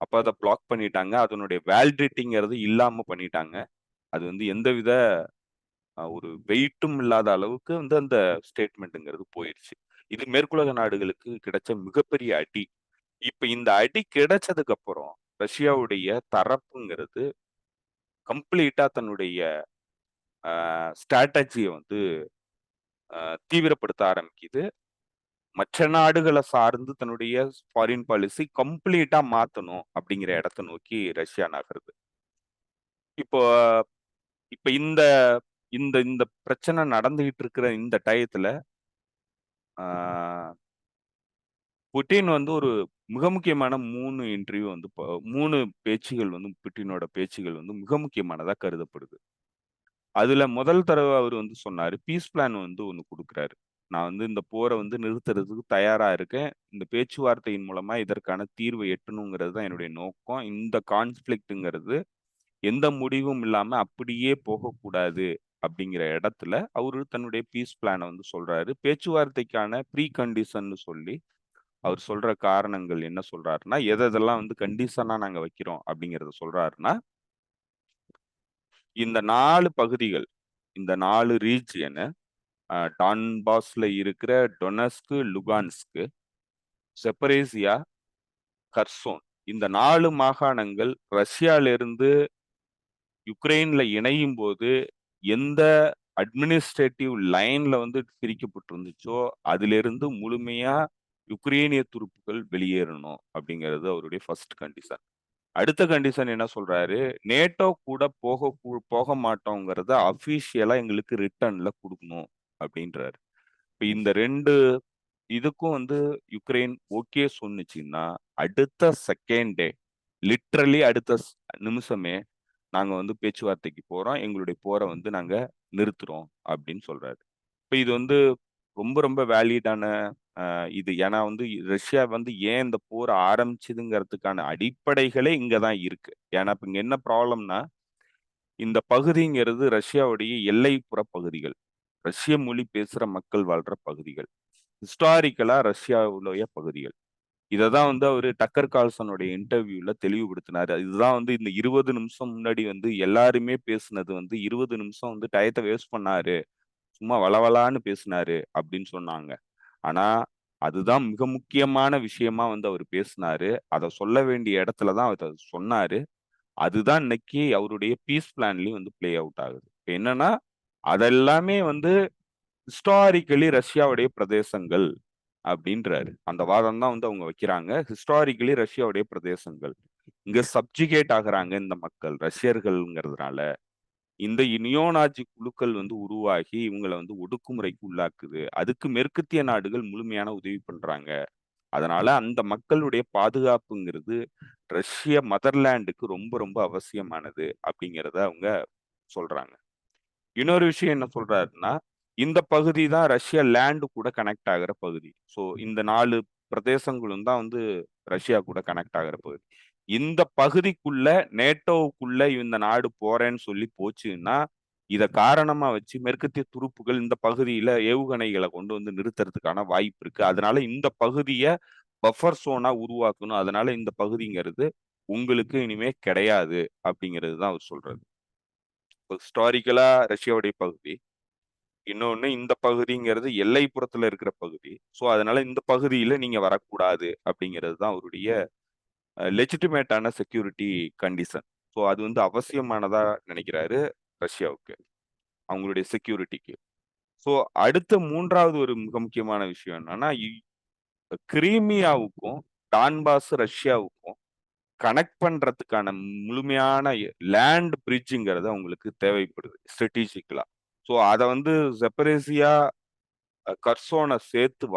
அப்ப அத பிளாக் பண்ணிட்டாங்க. அதனுடைய வேலிடிட்டிங்கிறது இல்லாம பண்ணிட்டாங்க. அது வந்து எந்தவித ஒரு வெயிட்டும் இல்லாத அளவுக்கு வந்து அந்த ஸ்டேட்மெண்ட்ங்கிறது போயிருச்சு. இது மேற்குலக நாடுகளுக்கு கிடைச்ச மிகப்பெரிய அடி. இப்ப இந்த அடி கிடைச்சதுக்கு அப்புறம் ரஷ்யாவுடைய தரப்புங்கிறது கம்ப்ளீட்டா தன்னுடைய ஸ்ட்ராட்டஜியை வந்து தீவிரப்படுத்த ஆரம்பிக்குது. மற்ற நாடுகளை சார்ந்து தன்னுடைய ஃபாரின் பாலிசி கம்ப்ளீட்டா மாத்தணும் அப்படிங்கிற இடத்தை நோக்கி ரஷ்யா நகருது. இப்போ இப்ப இந்த இந்த இந்த பிரச்சனை நடந்துகிட்டு இருக்கிற இந்த டயத்துல புட்டின் வந்து ஒரு மிக முக்கியமான 3 இன்டர்வியூ வந்து 3 பேச்சுகள் வந்து புட்டினோட பேச்சுகள் வந்து மிக முக்கியமானதா கருதப்படுது. அதுல முதல் தடவை அவர் வந்து சொன்னாரு, பீஸ் பிளான் வந்து ஒண்ணு குடுக்குறாரு. நான் வந்து இந்த போரை வந்து நிறுத்துறதுக்கு தயாரா இருக்கேன். இந்த பேச்சுவார்த்தையின் மூலமா இதற்கான தீர்வை எட்டணுங்கிறது தான் என்னுடைய நோக்கம். இந்த கான்ஃப்ளிக்ட்ங்கிறது எந்த முடிவும் இல்லாம அப்படியே போகக்கூடாது அப்படிங்கிற இடத்துல அவரு தன்னுடைய பீஸ் பிளான வந்து சொல்றாரு. பேச்சுவார்த்தைக்கான ப்ரீ கண்டிஷன்னு சொல்லி அவர் சொல்ற காரணங்கள் என்ன சொல்றாருன்னா, எதெல்லாம் வந்து கண்டிஷனா நாங்க வைக்கிறோம் அப்படிங்கிறத சொல்றாருன்னா, இந்த 4 பகுதிகள், இந்த 4 ரீஜியனு டான்பாஸ்ல இருக்கிற டொனஸ்க், லுகான்ஸ்க், செப்பரேசியா, கர்சோன் இந்த 4 மாகாணங்கள் ரஷ்யாவிலிருந்து யுக்ரைன்ல இணையும் போது எந்த அட்மினிஸ்ட்ரேட்டிவ் லைன்ல வந்து பிரிக்கப்பட்டிருந்துச்சோ அதிலிருந்து முழுமையா யுக்ரேனிய துருப்புகள் வெளியேறணும் அப்படிங்கிறது அவருடைய ஃபர்ஸ்ட் கண்டிஷன். அடுத்த கண்டிஷன் என்ன சொல்றாரு, நேட்டோ கூட போக மாட்டோங்கிறத அபிஷியலா எங்களுக்கு ரிட்டர்ன்ல கொடுக்கணும் அப்படின்றாரு. இப்ப இந்த 2 இதுக்கும் வந்து யுக்ரைன் ஓகே சொன்னுச்சுன்னா அடுத்த செகண்டே லிட்ரலி அடுத்த நிமிஷமே நாங்க வந்து பேச்சுவார்த்தைக்கு போறோம். எங்களுடைய போரை வந்து நாங்க நிறுத்துறோம் அப்படின்னு சொல்றாரு. இப்ப இது வந்து ரொம்ப ரொம்ப வேலிடான இது. ஏன்னா வந்து ரஷ்யா வந்து ஏன் இந்த போர் ஆரம்பிச்சதுங்கிறதுக்கான அடிப்படைகளே இங்க தான் இருக்கு. ஏன்னா இப்ப இங்க என்ன ப்ராப்ளம்னா, இந்த பகுதிங்கிறது ரஷ்யாவுடைய எல்லைப்புற பகுதிகள். ரஷ்ய மொழி பேசுற மக்கள் வாழ்ற பகுதிகள். ஹிஸ்டாரிக்கலா ரஷ்யாவுடைய பகுதிகள். இததான் வந்து அவரு டக்கர் கால்சனுடைய இன்டர்வியூல தெளிவுபடுத்தினாரு. இதுதான் வந்து இந்த 20 நிமிஷம் முன்னாடி வந்து எல்லாருமே பேசுனது வந்து 20 நிமிஷம் வந்து டயத்தை வேஸ்ட் பண்ணாரு. சும்மா வளவளான்னு பேசினாரு அப்படின்னு சொன்னாங்க. ஆனா, அதுதான் மிக முக்கியமான விஷயமா வந்து அவரு பேசினாரு. அத சொல்ல வேண்டிய இடத்துல தான் அத சொன்னாரு. அதுதான் இன்னைக்கு அவருடைய பீஸ் பிளான்லயும் வந்து பிளே அவுட் ஆகுது. இப்ப என்னன்னா, அதெல்லாமே வந்து ஹிஸ்டாரிக்கலி ரஷ்யாவுடைய பிரதேசங்கள் அப்படின்றாரு. அந்த வாதம் தான் வந்து அவங்க வைக்கிறாங்க. ஹிஸ்டாரிக்கலி ரஷ்யாவுடைய பிரதேசங்கள். இங்க சப்ஜுகேட் ஆகுறாங்க இந்த மக்கள் ரஷ்யர்கள்ங்கிறதுனால. இந்த நியோநாஜி குழுக்கள் வந்து உருவாகி இவங்கள வந்து ஒடுக்குமுறைக்கு உள்ளாக்குது. அதுக்கு மேற்கத்திய நாடுகள் முழுமையான உதவி பண்றாங்க. அதனால அந்த மக்களுடைய பாதுகாப்புங்கிறது ரஷ்ய மதர்லேண்டுக்கு ரொம்ப ரொம்ப அவசியமானது அப்படிங்கிறத அவங்க சொல்றாங்க. இன்னொரு விஷயம் என்ன சொல்றாருன்னா, இந்த பகுதி தான் ரஷ்யா லேண்ட் கூட கனெக்ட் ஆகுற பகுதி. ஸோ இந்த 4 பிரதேசங்களும் தான் வந்து ரஷ்யா கூட கனெக்ட் ஆகுற பகுதி. இந்த பகுதிக்குள்ள நேட்டோவுக்குள்ள இந்த நாடு போறேன்னு சொல்லி போச்சுன்னா, இத காரணமா வச்சு மேற்கத்திய துருப்புகள் இந்த பகுதியில ஏவுகணைகளை கொண்டு வந்து நிறுத்துறதுக்கான வாய்ப்பு இருக்கு. அதனால இந்த பகுதிய பஃபர் சோனா உருவாக்கணும். அதனால இந்த பகுதிங்கிறது உங்களுக்கு இனிமே கிடையாது அப்படிங்கிறது தான் அவர் சொல்றது. ஹிஸ்டாரிக்கலா ரஷ்யாவுடைய பகுதி. இன்னொன்னு இந்த பகுதிங்கிறது எல்லைப்புறத்துல இருக்கிற பகுதி. ஸோ அதனால இந்த பகுதியில நீங்க வரக்கூடாது அப்படிங்கிறது தான் அவருடைய லெஜிட்டிமேட்டான செக்யூரிட்டி கண்டிஷன். ஸோ அது வந்து அவசியமானதா நினைக்கிறாரு ரஷ்யாவுக்கு, அவங்களுடைய செக்யூரிட்டிக்கு. ஸோ அடுத்த 3வது ஒரு மிக முக்கியமான விஷயம் என்னன்னா, கிரீமியாவுக்கும் டான்பாஸ் ரஷ்யாவுக்கும் கனெக்ட் பண்றதுக்கான முழுமையான லேண்ட் பிரிட்ஜுங்கிறது அவங்களுக்கு தேவைப்படுது ஸ்ட்ராட்டஜிக்கலா. ஸோ அத வந்து செப்பரேசியா கர்சோனை சேர்த்து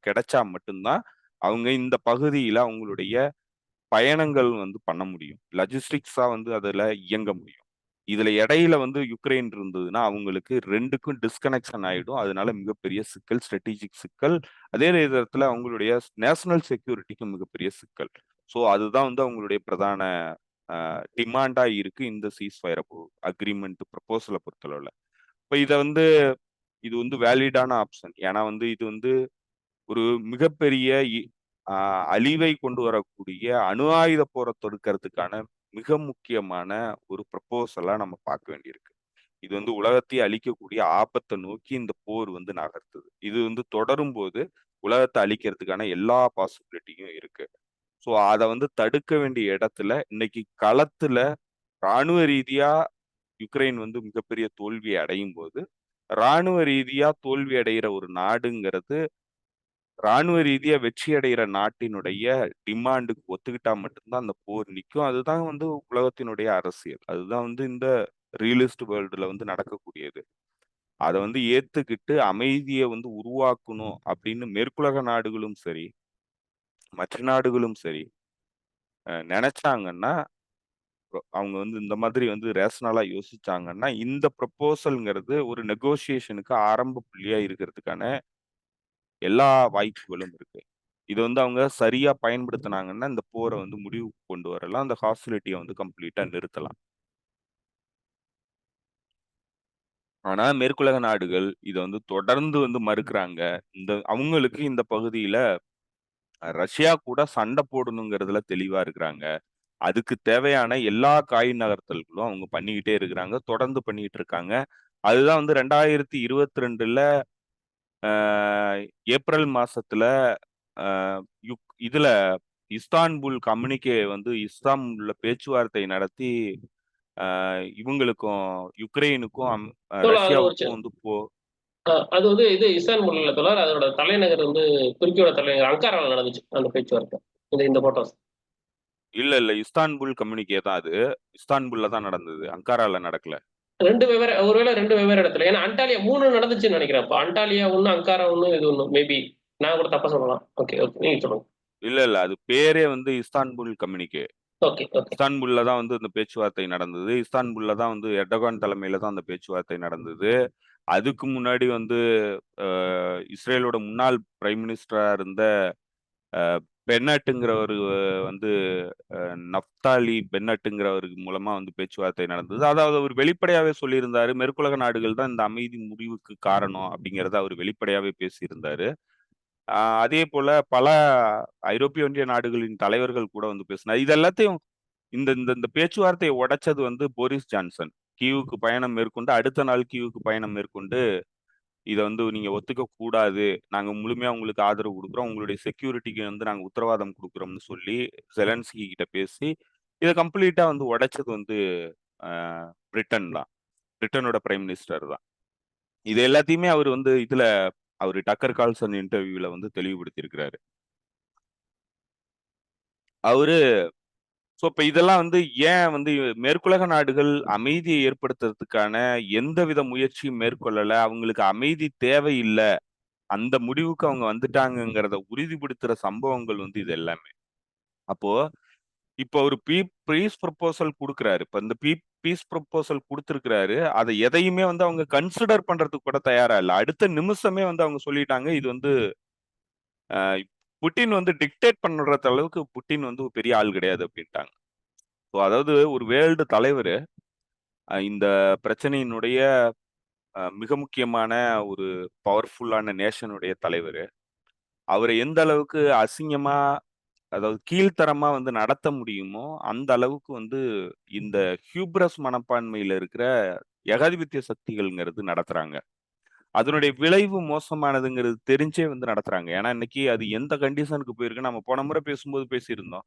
கிடைச்சா மட்டும்தான் அவங்க இந்த பகுதியில அவங்களுடைய பயணங்கள் வந்து பண்ண முடியும். லாஜிஸ்டிக்ஸா வந்து அதுல இயங்க முடியும். இதுல இடையில வந்து யுக்ரைன் இருந்ததுன்னா அவங்களுக்கு 2க்கும் டிஸ்கனெக்ஷன் ஆயிடும். அதனால மிகப்பெரிய சிக்கல், ஸ்ட்ராட்டஜிக் சிக்கல். அதே நேரத்துல அவங்களுடைய நேஷனல் செக்யூரிட்டிக்கும் மிகப்பெரிய சிக்கல். ஸோ அதுதான் வந்து அவங்களுடைய பிரதான டிமாண்டா இருக்கு இந்த சீஸ்ஃபயர் அக்ரிமெண்ட் ப்ரப்போசலை பொறுத்தளவுல. இப்ப இது வந்து வேலிடான ஆப்ஷன். ஏன்னா வந்து இது வந்து ஒரு மிகப்பெரிய அழிவை கொண்டு வரக்கூடிய அணு ஆயுத போரை தடுக்கிறதுக்கான மிக முக்கியமான ஒரு ப்ரப்போசலா நம்ம பார்க்க வேண்டியிருக்கு. இது வந்து உலகத்தையே அழிக்கக்கூடிய ஆபத்தை நோக்கி இந்த போர் வந்து நகர்த்துது. இது வந்து தொடரும் போது உலகத்தை அழிக்கிறதுக்கான எல்லா பாசிபிலிட்டியும் இருக்கு. ஸோ அதை வந்து தடுக்க வேண்டிய இடத்துல இன்னைக்கு களத்துல ராணுவ ரீதியா யுக்ரைன் வந்து மிகப்பெரிய தோல்வியை அடையும் போது, ராணுவ ரீதியா தோல்வி அடைகிற ஒரு நாடுங்கிறது ராணுவ ரீதியா வெற்றி அடைகிற நாட்டினுடைய டிமாண்டுக்கு ஒத்துக்கிட்டா மட்டும்தான் அந்த போர் நிற்கும். அதுதான் வந்து உலகத்தினுடைய அரசியல். அதுதான் வந்து இந்த ரியலிஸ்ட் வேர்ல்டுல வந்து நடக்கக்கூடியது. அதை வந்து ஏத்துக்கிட்டு அமைதியை வந்து உருவாக்கணும் அப்படின்னு மேற்குலக நாடுகளும் சரி, மற்ற நாடுகளும் சரி நினைச்சாங்கன்னா, அவங்க வந்து இந்த மாதிரி வந்து ரேஷனலா யோசிச்சாங்கன்னா, இந்த ப்ரப்போசல்ங்கிறது ஒரு நெகோசியேஷனுக்கு ஆரம்ப புள்ளியா இருக்கிறதுக்கான எல்லா வாய்ப்புகளும் இருக்கு. இது வந்து அவங்க சரியா பயன்படுத்தினாங்கன்னா, இந்த போரை வந்து முடிவுக்கு கொண்டு வரலாம். அந்த ஹாஸ்டிலிட்டியை வந்து கம்ப்ளீட்டா நிறுத்தலாம். ஆனா மேற்குலக நாடுகள் இதை வந்து தொடர்ந்து வந்து மறுக்கிறாங்க. அவங்களுக்கு இந்த பகுதியில ரஷ்யா கூட சண்டை போடணுங்கிறதுல தெளிவா இருக்கிறாங்க. அதுக்கு தேவையான எல்லா காய் நகர்த்தல்களும் அவங்க பண்ணிக்கிட்டே இருக்கிறாங்க. தொடர்ந்து பண்ணிட்டு இருக்காங்க. அதுதான் வந்து 2022ல ஏப்ரல் மாசத்துல இதுல இஸ்தான்புல் கம்யூனிகே வந்து இஸ்தான்புல்ல பேச்சுவார்த்தை நடத்தி இவங்களுக்கும் யுக்ரைனுக்கும் தோழர் அதுல ஒரு ரஷ்யாவுக்கும் வந்து அது வந்து இது இஸ்தான்புல்ல தோழர். அதோட தலைநகர் வந்து துருக்கியோட தலைநகர் அங்காராவில் நடந்துச்சு அந்த பேச்சுவார்த்தை. இந்த போட்டோஸ் இல்ல இஸ்தான்புல் கம்யூனிகே தான் அது. இஸ்தான்புல்ல தான் நடந்தது. அங்காரால நடக்கல. ஒருவேளை 2 வெவ்வேறு இடத்துல. ஏன்னா அன்டாலியா 3 நடந்துச்சுன்னு நினைக்கிறேன். அப்ப அன்டாலியா ஒண்ணு, அங்காரா ஒண்ணு, இது ஒண்ணு. மேபி நான் கூட தப்பா சொல்லலாம். Okay, okay. நீங்க சொல்லுங்க. இல்ல அது பேரே வந்து இஸ்தான்புல் கம்யூனிகே. Okay, okay. இஸ்தான்புல்ல தான் வந்து இந்த பேச்சுவார்த்தை நடந்தது. இஸ்தான்புல்ல தான் வந்து எர்டோகான் தலைமையில தான் அந்த பேச்சுவார்த்தை நடந்தது. அதுக்கு முன்னாடி வந்து இஸ்ரேலோட முன்னாள் பிரைம் மினிஸ்டரா இருந்த பென்னட்டுங்கிறவர் வந்து நப்தாலி பென்னட்டுங்கிறவருக்கு மூலமா வந்து பேச்சுவார்த்தை நடந்தது. அதாவது அவர் வெளிப்படையாவே சொல்லியிருந்தாரு, மேற்குலக நாடுகள் தான் இந்த அமைதி முடிவுக்கு காரணம் அப்படிங்கிறத அவர் வெளிப்படையாவே பேசியிருந்தாரு. அதே போல பல ஐரோப்பிய ஒன்றிய நாடுகளின் தலைவர்கள் கூட வந்து பேசினார். இது எல்லாத்தையும் இந்த இந்த இந்த பேச்சுவார்த்தையை உடைச்சது வந்து போரிஸ் ஜான்சன். கீவுக்கு பயணம் மேற்கொண்டு அடுத்த நாள் கீவுக்கு பயணம் மேற்கொண்டு இத வந்து நீங்க ஒத்துக்க கூடாது. நாங்க முழுமையா உங்களுக்கு ஆதரவு குடுக்குறோம். உங்களுடைய செக்யூரிட்டிக்கு வந்து நாங்க உத்தரவாதம் குடுக்குறோம்னு சொல்லி செலன்ஸ்கி கிட்ட பேசி, இத கம்ப்ளீட்டா வந்து உடைச்சது வந்து அ பிரிட்டன் தான். பிரிட்டனோட பிரைம் மினிஸ்டர் தான். இது எல்லாத்தையுமே அவரு டக்கர் கார்ல்சன் இன்டர்வியூல வந்து தெளிவுபடுத்தியிருக்கிறாரு. அவரு இப்ப இதெல்லாம் வந்து ஏன் வந்து மேற்குலக நாடுகள் அமைதியை ஏற்படுத்துறதுக்கான எந்தவித முயற்சியும் மேற்கொள்ளல. அவங்களுக்கு அமைதி தேவையில்ல. அந்த முடிவுக்கு அவங்க வந்துட்டாங்கங்கிறத உறுதிப்படுத்துற சம்பவங்கள் வந்து இது எல்லாமே. அப்போ இப்போ ஒரு பீஸ் ப்ரொபோசல் குடுக்குறாரு. இப்ப இந்த பீஸ் ப்ரொபோசல் குடுத்திருக்கிறாரு. அத எதையுமே வந்து அவங்க கன்சிடர் பண்றதுக்கு கூட தயாரா இல்ல. அடுத்த நிமிஷமே வந்து அவங்க சொல்லிட்டாங்க. இது வந்து அ புட்டின் வந்து டிக்டேட் பண்ற அளவுக்கு புட்டின் வந்து ஒரு பெரிய ஆள் கிடையாது அப்டின்ட்டாங்க. அதாவது ஒரு வேர்ல்டு தலைவரு இந்த பிரச்சனையினுடைய மிக முக்கியமான ஒரு பவர்ஃபுல்லான நேஷனுடைய தலைவரு. அவர எந்த அளவுக்கு அசிங்கமா, அதாவது கீழ்த்தரமா வந்து நடத்த முடியுமோ, அந்த அளவுக்கு வந்து இந்த ஹியூப்ரஸ் மனப்பான்மையில இருக்கிற ஏகாதிபத்திய சக்திகள்ங்கிறது நடத்துறாங்க. அதனுடைய விளைவு மோசமானதுங்கிறது தெரிஞ்சே வந்து நடத்துறாங்க. ஏன்னா, இன்னைக்கு அது எந்த கண்டிஷனுக்கு போயிருக்கு, நம்ம போன முறை பேசும்போது பேசியிருந்தோம்.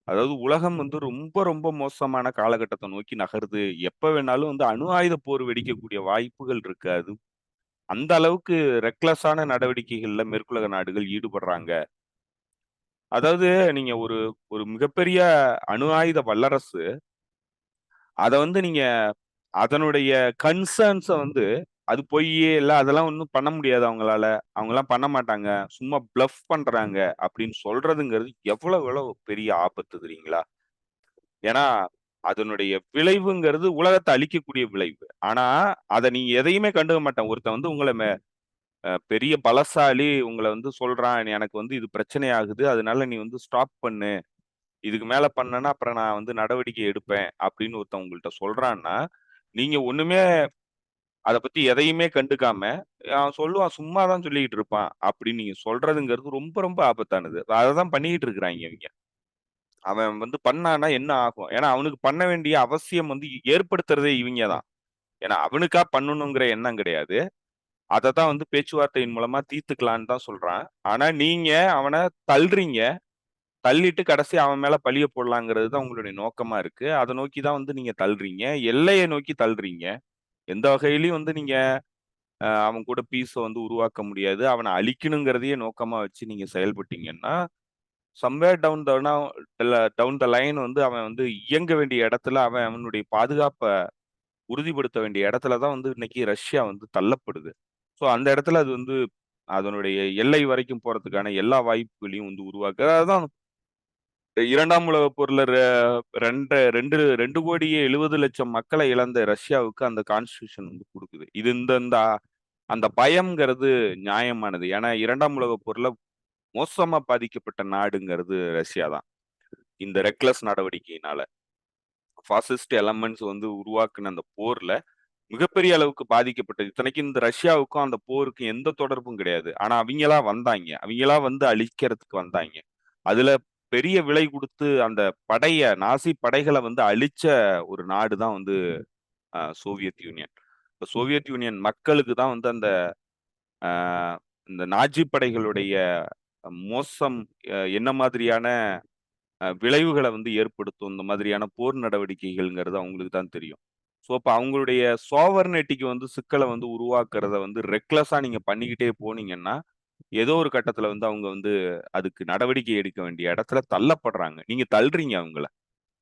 அதாவது உலகம் வந்து ரொம்ப, ரொம்ப மோசமான காலகட்டத்த நோக்கி நகருது. எப்ப வேணாலும் வந்து அணு ஆயுத போர் வெடிக்கக்கூடிய வாய்ப்புகள் இருக்கு. அந்த அளவுக்கு ரெக்லெஸ்ஸான நடவடிக்கைகள்ல மேற்குலக நாடுகள் ஈடுபடுறாங்க. அதாவது நீங்க ஒரு ஒரு மிகப்பெரிய அணு ஆயுத வல்லரசு, அத வந்து நீங்க அதனுடைய கன்சர்ன்ஸ வந்து அது பொய்யே இல்ல, அதெல்லாம் ஒண்ணும் பண்ண முடியாது அவங்களால. அவங்கலாம் பண்ண மாட்டாங்க. சும்மா ப்ளஃப் பண்றாங்க அப்படின்னு சொல்றதுங்கிறது எவ்வளவு எவ்வளவு பெரிய ஆபத்து தெரியுங்களா? ஏன்னா, அதனுடைய விளைவுங்கிறது உலகத்தை அழிக்கக்கூடிய விளைவு. ஆனா, அத நீங்க எதையுமே கண்டுக்க மாட்டான். ஒருத்தன் வந்து உங்கள பெரிய பலசாலி உங்கள வந்து சொல்றான், "எனக்கு வந்து இது பிரச்சனை ஆகுது. அதனால நீ வந்து ஸ்டாப் பண்ணு. இதுக்கு மேல பண்ணேன்னா, அப்புறம் நான் வந்து நடவடிக்கை எடுப்பேன்." அப்படின்னு ஒருத்தன் உங்கள்ட்ட சொல்றான்னா, நீங்க ஒண்ணுமே அத பத்தி எதையுமே கண்டுக்காம, அவன் சொல்லுவான், "சும்மா தான் சொல்லிக்கிட்டு இருப்பான்." அப்படின்னு நீங்க சொல்றதுங்கிறது ரொம்ப ரொம்ப ஆபத்தானது. அததான் பண்ணிக்கிட்டு இருக்கிறாய்ங்க இவிங்க. அவன் வந்து பண்ணான்னா என்ன ஆகும்? ஏன்னா, அவனுக்கு பண்ண வேண்டிய அவசியம் வந்து ஏற்படுத்துறதே இவிங்க தான். ஏன்னா, அவனுக்கா பண்ணணுங்கிற எண்ணம் கிடையாது. அதத்தான் வந்து பேச்சுவார்த்தையின் மூலமா தீர்த்துக்கலான்னு தான் சொல்றான். ஆனா, நீங்க அவன தள்றீங்க. தள்ளிட்டு கடைசி அவன் மேல பழிய போடலாங்கிறது தான் உங்களுடைய நோக்கமா இருக்கு. அத நோக்கி தான் வந்து நீங்க தள்றீங்க. எல்லைய நோக்கி தள்றீங்க. எந்த வகையிலயும் வந்து நீங்க அவன் கூட பீஸ வந்து உருவாக்க முடியாது. அவன அழிக்கணுங்கிறதையே நோக்கமா வச்சு நீங்க செயல்பட்டீங்கன்னா, சம்வேர் டவுன் த லைன் வந்து அவன் வந்து இயங்க வேண்டிய இடத்துல அவன் அவனுடைய பாதுகாப்ப உறுதிப்படுத்த வேண்டிய இடத்துல தான் வந்து இன்னைக்கு ரஷ்யா வந்து தள்ளப்படுது. ஸோ அந்த இடத்துல அது வந்து அதனுடைய எல்லை வரைக்கும் போறதுக்கான எல்லா வாய்ப்புகளையும் வந்து உருவாக்குது. அதுதான் 2ஆம் உலகப் போர்ல 2,70,00,000 மக்கள இழந்த ரஷ்யாவுக்கு அந்த கான்ஸ்டிடியூஷன் வந்து குடுக்குது. இது இந்த இந்த அந்த பயம்ங்கிறது நியாயமானது. ஏன்னா 2ஆம் உலகப் போர்ல மோசமா பாதிக்கப்பட்ட நாடுங்கிறது ரஷ்யா தான். இந்த ரெக்லெஸ் நடவடிக்கையினால. பாசிஸ்ட் எலமென்ட்ஸ் வந்து உருவாக்குன அந்த போர்ல மிகப்பெரிய அளவுக்கு பாதிக்கப்பட்டது. இத்தனைக்கும் இந்த ரஷ்யாவுக்கும் அந்த போருக்கும் எந்த தொடர்பும் கிடையாது. ஆனா அவிங்களா வந்தாய்ங்க. அவிங்களா வந்து அழிக்கிறதுக்கு வந்தாய்ங்க. அதுல பெரிய விலை குடுத்து அந்த நாசி படைகள வந்து அழிச்ச ஒரு நாடு தான் வந்து சோவியத் யூனியன். இப்ப சோவியத் யூனியன் மக்களுக்கு தான் வந்து அந்த அ இந்த நாஜி படைகளுடைய மோசம் என்ன மாதிரியான விளைவுகள வந்து ஏற்படுத்தும். இந்த மாதிரியான போர் நடவடிக்கைகள்ங்கிறது அவங்களுக்கு தான் தெரியும். ஸோ, அப்ப அவங்களுடைய சாவர்னிட்டிக்கு வந்து சிக்கல வந்து உருவாக்குறத வந்து ரெக்லெஸ்ஸா நீங்க பண்ணிக்கிட்டே போனீங்கன்னா, ஏதோ ஒரு கட்டத்துல வந்து அவங்க வந்து அதுக்கு நடவடிக்கை எடுக்க வேண்டிய இடத்துல தள்ளப்படுறாங்க. நீங்க தள்றீங்க அவங்கள.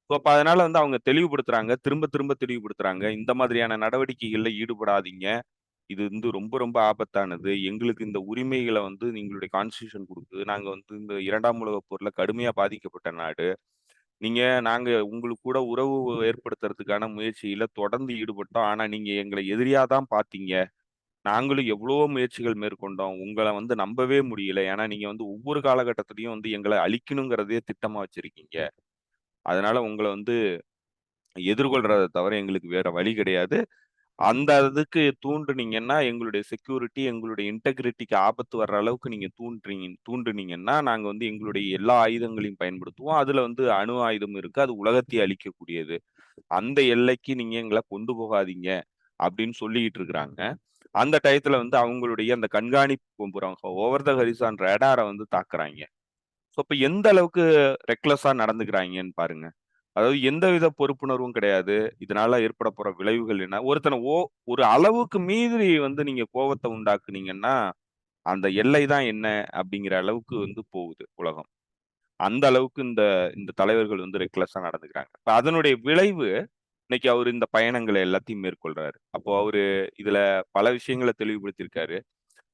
ஸோ, அப்ப அதனால வந்து அவங்க தெளிவுபடுத்துறாங்க. திரும்ப திரும்ப தெளிவுபடுத்துறாங்க. இந்த மாதிரியான நடவடிக்கைகள்ல ஈடுபடாதீங்க. இது வந்து ரொம்ப ரொம்ப ஆபத்தானது. எங்களுக்கு இந்த உரிமைகள வந்து எங்களுடைய கான்ஸ்டிடியூஷன் குடுக்குது. நாங்க வந்து இந்த 2ஆம் உலகப் போர்ல கடுமையா பாதிக்கப்பட்ட நாடு. நாங்க உங்களுக்கு கூட உறவு ஏற்படுத்துறதுக்கான முயற்சியில தொடர்ந்து ஈடுபட்டோம். ஆனா, நீங்க எங்கள எதிரியா தான் பார்த்தீங்க. நாங்களும் எவ்வளவோ முயற்சிகள் மேற்கொண்டோம். உங்கள வந்து நம்பவே முடியல. ஏன்னா, நீங்க வந்து ஒவ்வொரு காலகட்டத்திலயும் வந்து எங்கள அழிக்கணுங்கிறதையே திட்டமா வச்சிருக்கீங்க. அதனால உங்கள வந்து எதிர்கொள்றத தவிர எங்களுக்கு வேற வழி கிடையாது. அந்த இதுக்கு தூண்டுனீங்கன்னா, எங்களுடைய செக்யூரிட்டி, எங்களுடைய இன்டெகிரிட்டிக்கு ஆபத்து வர்ற அளவுக்கு நீங்க தூண்டுனீங்கன்னா, நாங்க வந்து எங்களுடைய எல்லா ஆயுதங்களையும் பயன்படுத்துவோம். அதுல வந்து அணு ஆயுதம் இருக்கு. அது உலகத்தையே அழிக்கக்கூடியது. அந்த எல்லைக்கு நீங்க எங்கள கொண்டு போகாதீங்க அப்படின்னு சொல்லிக்கிட்டு இருக்கிறாங்க. அந்த டயத்துல வந்து அவங்களுடைய அந்த கண்காணிப்பு கோபுரம் ஓவர் த ஹரிசான் ரேடார வந்து தாக்குறாய்ங்க. ஸோ அப்ப எந்த அளவுக்கு ரெக்லெஸ்ஸா நடந்துக்கிறாய்ங்கன்னு பாருங்க. அதாவது எந்தவித பொறுப்புணர்வும் கிடையாது. இதனால ஏற்பட போற விளைவுகள் என்ன? ஒரு அளவுக்கு மீறி வந்து நீங்க கோவத்த உண்டாக்குனீங்கன்னா, அந்த எல்லை தான் என்ன அப்படிங்கிற அளவுக்கு வந்து போகுது உலகம். அந்த அளவுக்கு இந்த இந்த தலைவர்கள் வந்து ரெக்லெஸ்ஸா நடந்துக்கிறாங்க. இப்ப அதனுடைய விளைவு இன்னைக்கு அவரு இந்த பயணங்கள எல்லாத்தையும் மேற்கொள்றாரு. அப்போ அவரு இதுல பல விஷயங்கள தெளிவுபடுத்தியிருக்காரு.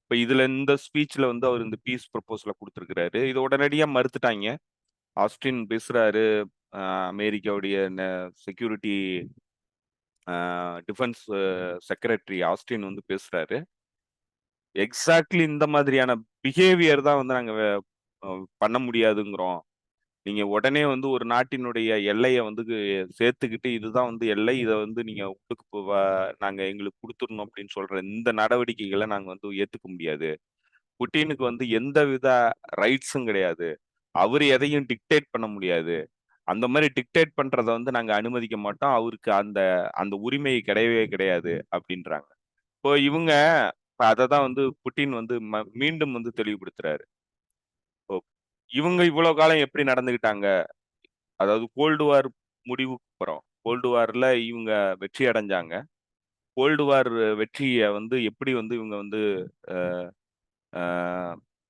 இப்ப இதுல இந்த ஸ்பீச்ல வந்து அவரு இந்த பீஸ் ப்ரொபோசல குடுத்திருக்கிறாரு. இத உடனடியா மறுத்துட்டாய்ங்க. ஆஸ்டின் பேசுறாரு. அ அமெரிக்காவுடைய செக்யூரிட்டி டிஃபென்ஸ் செக்ரட்டரி ஆஸ்டின் வந்து பேசுறாரு. எக்ஸாக்ட்லி இந்த மாதிரியான பிஹேவியர் தான் வந்து நாங்க அ பண்ண முடியாதுங்கிறோம். நீங்க உடனே வந்து ஒரு நாட்டினுடைய எல்லைய வந்து சேர்த்துக்கிட்டு, இதுதான் வந்து எல்லை. இத வந்து நீங்க உள்ளுக்கு நாங்க எங்களுக்கு குடுத்துறணும் அப்படின்னு சொல்ற இந்த நடவடிக்கைகள நாங்க வந்து ஏத்துக்க முடியாது. புட்டினுக்கு வந்து எந்தவித ரைட்ஸும் கிடையாது. அவரு எதையும் டிக்டேட் பண்ண முடியாது. அந்த மாரி டிக்டேட் பண்றத வந்து நாங்க அனுமதிக்க மாட்டோம். அவருக்கு அந்த அந்த உரிமை கிடையவே கிடையாது அப்டின்றாங்க. இப்போ இவங்க இப்ப அததான் வந்து புட்டின் வந்து மீண்டும் வந்து தெளிவுபடுத்துறாரு. இப்போ இவங்க இவ்வளோ காலம் எப்படி நடந்துக்கிட்டாங்க? அதாவது கோல்டு வார் முடிவுக்கு அப்புறம். கோல்டு வார்ல இவங்க வெற்றி அடைஞ்சாங்க. கோல்டு வார் வெற்றிய வந்து எப்படி வந்து இவங்க வந்து அ அ